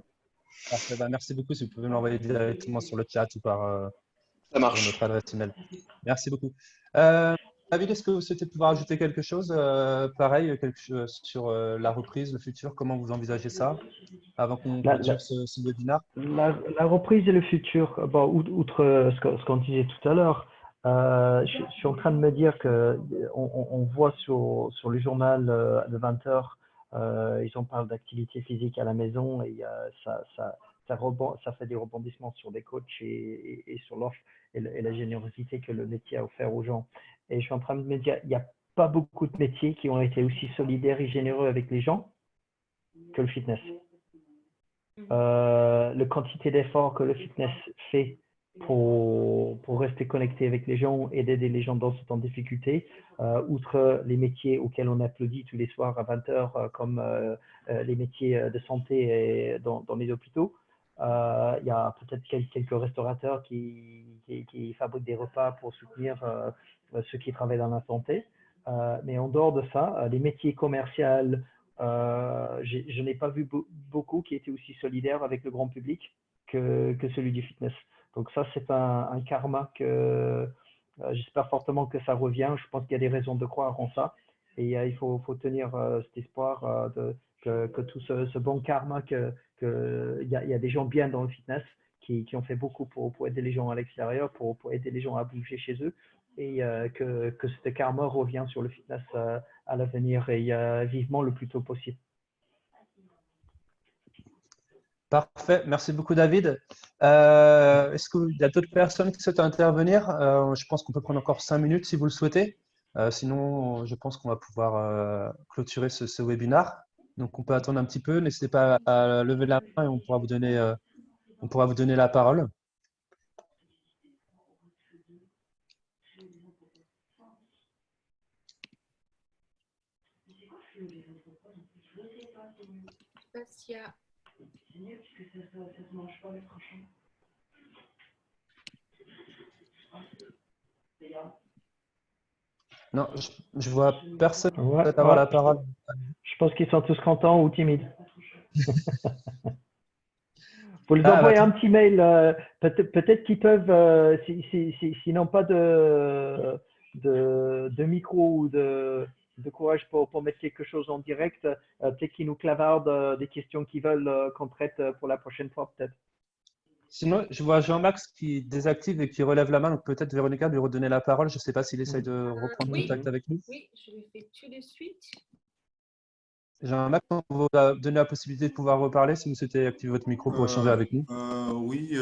Parfait. Bah, merci beaucoup. Si vous pouvez me l'envoyer directement sur le chat ou Ça sur marche. notre adresse email. Merci beaucoup. David, est-ce que vous souhaitez pouvoir ajouter quelque chose pareil, quelque chose sur la reprise, le futur, comment vous envisagez ça avant qu'on clôture ce webinaire? La reprise et le futur, bon, outre ce qu'on disait tout à l'heure, je suis en train de me dire que on voit sur le journal de 20 heures, ils en parlent d'activité physique à la maison et ça fait des rebondissements sur les coachs et sur l'offre et la générosité que le métier a offert aux gens. Et je suis en train de me dire, il n'y a pas beaucoup de métiers qui ont été aussi solidaires et généreux avec les gens que le fitness. La quantité d'efforts que le fitness fait pour rester connecté avec les gens et d'aider les gens dans ce temps de difficulté, outre les métiers auxquels on applaudit tous les soirs à 20 heures, comme les métiers de santé et dans les hôpitaux. Il y a peut-être quelques restaurateurs qui qui fabrique des repas pour soutenir ceux qui travaillent dans la santé. Mais en dehors de ça, les métiers commerciaux, je n'ai pas vu beaucoup qui étaient aussi solidaires avec le grand public que celui du fitness. Donc ça, c'est un karma que j'espère fortement que ça revient. Je pense qu'il y a des raisons de croire en ça. Et il faut tenir cet espoir que tout ce bon karma, qu'il y a des gens bien dans le fitness qui ont fait beaucoup pour aider les gens à l'extérieur, pour aider les gens à bouger chez eux. Et que ce karma revient sur le fitness à l'avenir et vivement le plus tôt possible. Parfait, merci beaucoup David. Est-ce qu'il y a d'autres personnes qui souhaitent intervenir? Je pense qu'on peut prendre encore 5 minutes si vous le souhaitez. Sinon, je pense qu'on va pouvoir clôturer ce webinaire. Donc, on peut attendre un petit peu. N'hésitez pas à lever la main et on pourra vous donner la parole. Non, je vois personne avoir la parole. Je pense qu'ils sont tous contents ou timides. Vous leur envoyez un petit mail. Peut-être qu'ils peuvent, s'ils n'ont pas de micro ou de courage pour mettre quelque chose en direct, peut-être qu'ils nous clavardent des questions qu'ils veulent qu'on traite pour la prochaine fois, peut-être. Sinon, je vois Jean-Max qui désactive et qui relève la main. Donc, peut-être Véronica lui redonner la parole. Je ne sais pas s'il essaye de reprendre contact avec nous. Oui, je le fais tout de suite. Jean-Max, on vous a donné la possibilité de pouvoir reparler si vous souhaitez activer votre micro pour échanger avec nous. Oui,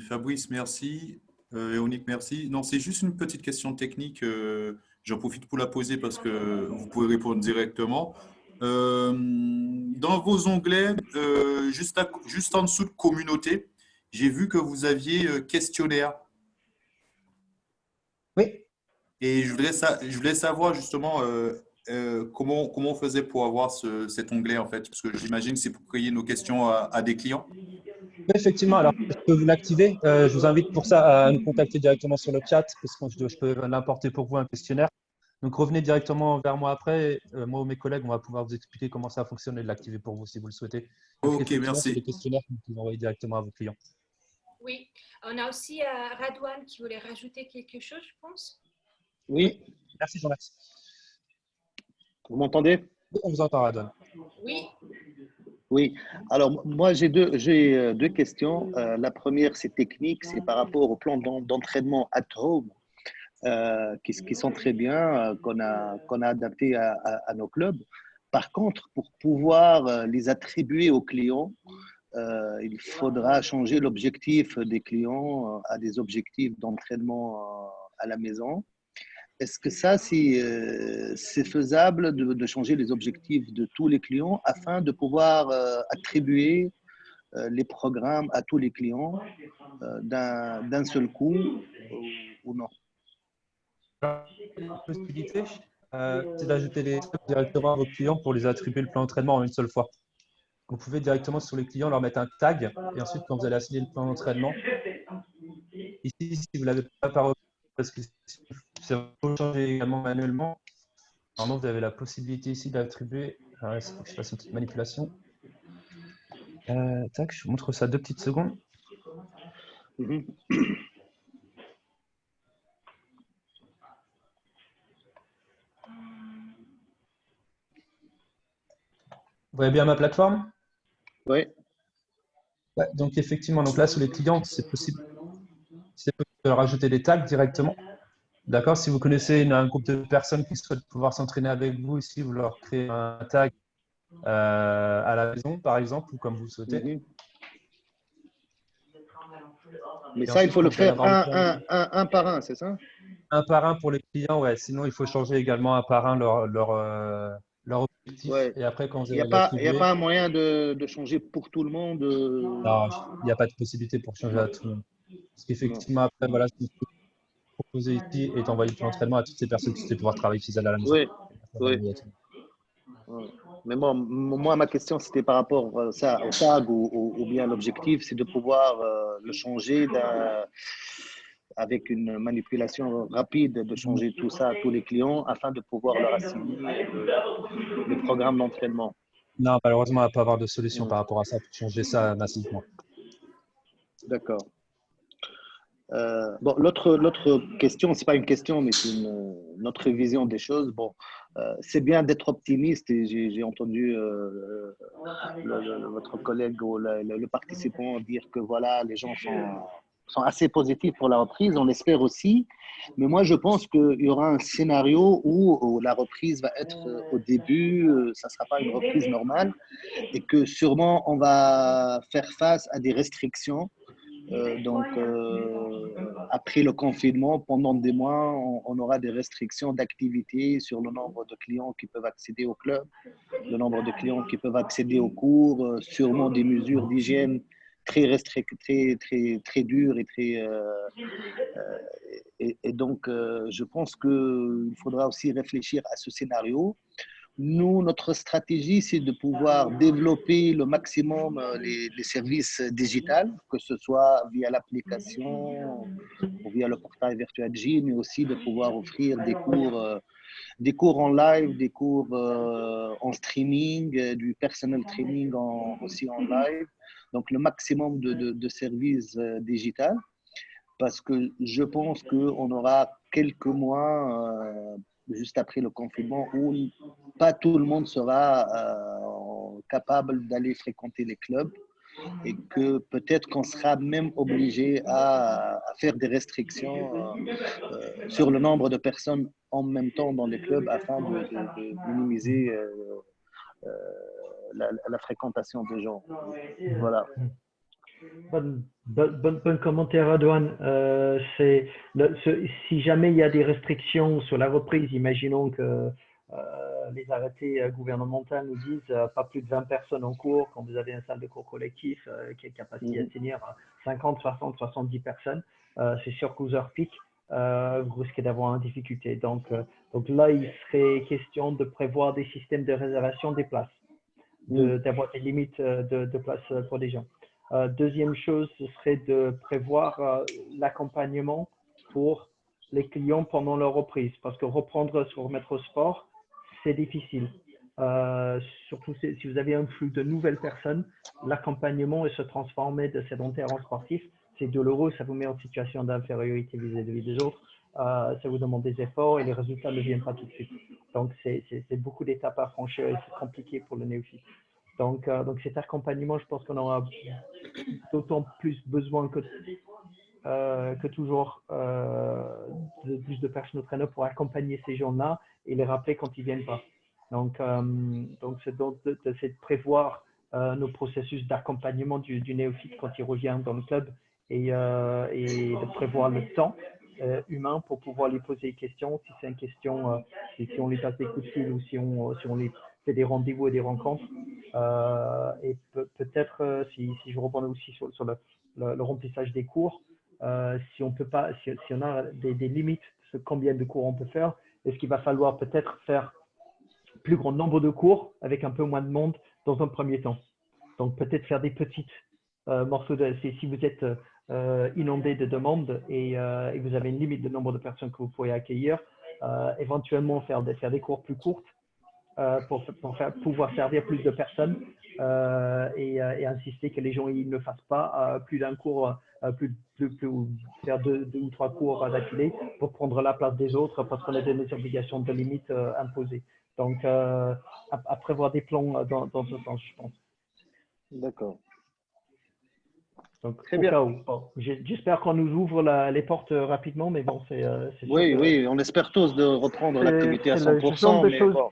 Fabrice, merci. Véronique, merci. Non, c'est juste une petite question technique. J'en profite pour la poser parce que vous pouvez répondre directement. Dans vos onglets, juste en dessous de communauté, j'ai vu que vous aviez questionnaire. Oui. Et je voulais savoir justement comment on faisait pour avoir cet onglet, en fait, parce que j'imagine que c'est pour créer nos questions à des clients. Effectivement, alors je peux vous l'activer. Je vous invite pour ça à nous contacter directement sur le chat, parce que je peux l'importer pour vous un questionnaire. Donc revenez directement vers moi après. Moi ou mes collègues, on va pouvoir vous expliquer comment ça fonctionne et l'activer pour vous si vous le souhaitez. Donc, ok, merci. C'est des questionnaires que vous pouvez envoyer directement à vos clients. Oui, on a aussi Radouane qui voulait rajouter quelque chose, je pense. Oui. Merci Jean-Max. Vous m'entendez? On vous entend, Radouane. Oui. Oui. Alors, moi, j'ai deux questions. La première, c'est technique, c'est par rapport au plan d'entraînement at home, qui sont très bien, qu'on a adapté à nos clubs. Par contre, pour pouvoir les attribuer aux clients, il faudra changer l'objectif des clients à des objectifs d'entraînement à la maison. Est-ce que ça, c'est faisable de changer les objectifs de tous les clients afin de pouvoir attribuer les programmes à tous les clients d'un seul coup ou non? La possibilité, c'est d'ajouter les steps directement à vos clients pour les attribuer le plan d'entraînement en une seule fois. Vous pouvez directement sur les clients leur mettre un tag et ensuite, quand vous allez assigner le plan d'entraînement, ici, si vous ne l'avez pas par parce que ça faut changer également manuellement, normalement, vous avez la possibilité ici d'attribuer. Alors, il faut que je fasse une petite manipulation. Tac, je vous montre ça 2 petites secondes. Mm-hmm. Vous voyez bien ma plateforme? Oui. Ouais, donc effectivement, donc là sur les clients, c'est possible de rajouter des tags directement. D'accord? Si vous connaissez un groupe de personnes qui souhaitent pouvoir s'entraîner avec vous, ici vous leur créez un tag à la maison, par exemple, ou comme vous le souhaitez. Mm-hmm. Mais ça, il faut le faire un par un, c'est ça? Un par un pour les clients, ouais. Sinon, il faut changer également un par un leur objectif. Ouais. Et après, quand vous Il allez n'y a pas un moyen de changer pour tout le monde? Non, il n'y a pas de possibilité pour changer à tout le monde. Parce qu'effectivement, après, voilà, ce que je peux proposer ici est d'envoyer le plan d'entraînement à toutes ces personnes qui souhaitent pouvoir travailler chez elles à la maison. Oui, oui. Mais moi, ma question, c'était par rapport à ça, au tag ou bien l'objectif, c'est de pouvoir le changer avec une manipulation rapide de changer tout ça à tous les clients afin de pouvoir leur assigner le programme d'entraînement. Non, malheureusement, on ne va pas avoir de solution Mm. par rapport à ça pour changer ça massivement. D'accord. Bon, l'autre question, c'est pas une question, mais c'est notre vision des choses. Bon, c'est bien d'être optimiste et j'ai entendu votre collègue ou le participant dire que voilà, les gens sont assez positifs pour la reprise. On l'espère aussi. Mais moi, je pense qu'il y aura un scénario où la reprise va être au début, ça ne sera pas une reprise normale et que sûrement on va faire face à des restrictions. Après le confinement, pendant des mois, on aura des restrictions d'activité sur le nombre de clients qui peuvent accéder au club, le nombre de clients qui peuvent accéder aux cours, sûrement des mesures d'hygiène très dures et donc, je pense qu'il faudra aussi réfléchir à ce scénario. Nous, notre stratégie, c'est de pouvoir développer le maximum les services digitaux, que ce soit via l'application ou via le portail Virtual Gym, mais aussi de pouvoir offrir des cours en live, des cours en streaming, du personal training aussi en live. Donc, le maximum de services digitaux, parce que je pense qu'on aura quelques mois juste après le confinement où pas tout le monde sera capable d'aller fréquenter les clubs et que peut-être qu'on sera même obligé à faire des restrictions sur le nombre de personnes en même temps dans les clubs afin de minimiser la fréquentation des gens. Voilà. Bon commentaire, Adouane. Si jamais il y a des restrictions sur la reprise, imaginons que les arrêtés gouvernementaux nous disent pas plus de 20 personnes en cours, quand vous avez une salle de cours collectif qui a capacité à tenir 50, 60, 70 personnes, c'est sûr qu'aux heures pic, vous risquez d'avoir une difficulté. Donc là, il serait question de prévoir des systèmes de réservation des places, d'avoir des limites de places pour les gens. Deuxième chose, ce serait de prévoir l'accompagnement pour les clients pendant leur reprise, parce que se remettre au sport, c'est difficile. Surtout si vous avez un flux de nouvelles personnes, l'accompagnement et se transformer de sédentaire en sportif, c'est douloureux, ça vous met en situation d'infériorité vis-à-vis des autres, ça vous demande des efforts et les résultats ne viennent pas tout de suite. Donc, c'est beaucoup d'étapes à franchir et c'est compliqué pour le néophyte. Donc cet accompagnement, je pense qu'on aura d'autant plus besoin que toujours de plus de personal trainers pour accompagner ces gens-là et les rappeler quand ils ne viennent pas. Donc c'est de prévoir nos processus d'accompagnement du néophyte quand il revient dans le club et de prévoir le temps humain pour pouvoir lui poser des questions. Si c'est une question, si on lui passe des coups de fil ou si on lui fait des rendez-vous et des rencontres. Et peut-être, si je reprends aussi sur le remplissage des cours, si on peut pas, si on a des limites sur combien de cours on peut faire, est-ce qu'il va falloir peut-être faire plus grand nombre de cours avec un peu moins de monde dans un premier temps. Donc peut-être faire des petites morceaux si vous êtes inondé de demandes et vous avez une limite de nombre de personnes que vous pourriez accueillir, éventuellement faire des cours plus courtes pour pouvoir servir plus de personnes et insister que les gens ils ne fassent pas plus d'un cours, faire deux ou trois cours d'affilée pour prendre la place des autres parce qu'on a des obligations de limite imposées. Donc, à prévoir des plans dans ce sens, je pense. D'accord. Donc, très bien. Bon, j'espère qu'on nous ouvre les portes rapidement, mais bon, c'est sûr. Oui, on espère tous de reprendre l'activité à 100%. C'est le genre de mais choses bon.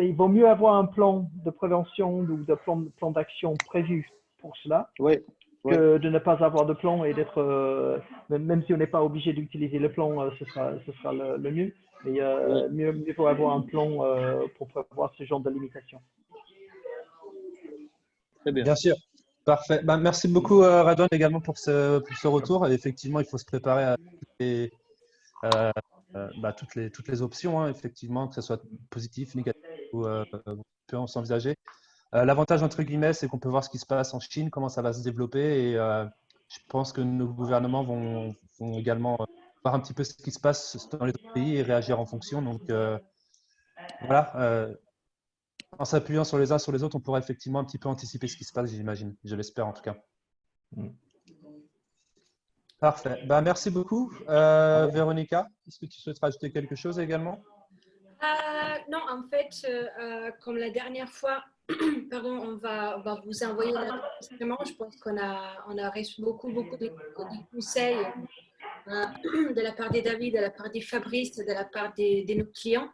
il vaut mieux avoir un plan de prévention ou de plan d'action prévu pour cela que de ne pas avoir de plan et d'être, même si on n'est pas obligé d'utiliser le plan, ce sera le mieux. Mais mieux vaut avoir un plan pour prévoir ce genre de limitation. Très bien. Bien sûr. Parfait. Merci beaucoup, Radwan, également pour ce retour. Et effectivement, il faut se préparer à toutes les options, hein, effectivement, que ce soit positif, négatif, ou on peut s'envisager. L'avantage, entre guillemets, c'est qu'on peut voir ce qui se passe en Chine, comment ça va se développer. Et je pense que nos gouvernements vont vont également voir un petit peu ce qui se passe dans les autres pays et réagir en fonction. Donc voilà, en s'appuyant sur les uns sur les autres, on pourra effectivement un petit peu anticiper ce qui se passe, j'imagine. Je l'espère en tout cas. Parfait. Ben, merci beaucoup. Véronica, est-ce que tu souhaites rajouter quelque chose également? Non, en fait, comme la dernière fois, pardon, on va vous envoyer l'enregistrement. Je pense qu'on a reçu beaucoup de conseils de la part de David, de la part de Fabrice, de la part de nos clients.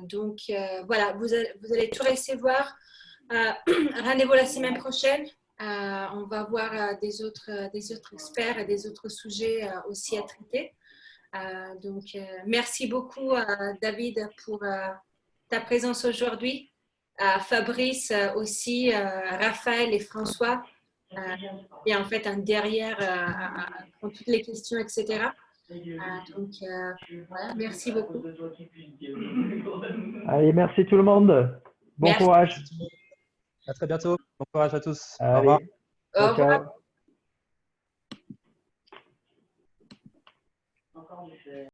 Donc, voilà, vous allez tout recevoir. Rendez-vous la semaine prochaine. On va voir des autres experts et des autres sujets aussi à traiter. Donc, merci beaucoup, David, pour ta présence aujourd'hui. Fabrice aussi, Raphaël et François. Et en fait, un derrière pour toutes les questions, etc. Donc, voilà, merci beaucoup. Allez, merci tout le monde. Bon courage. À très bientôt. Bon courage à tous. Allez. Au revoir. Au revoir. Ciao.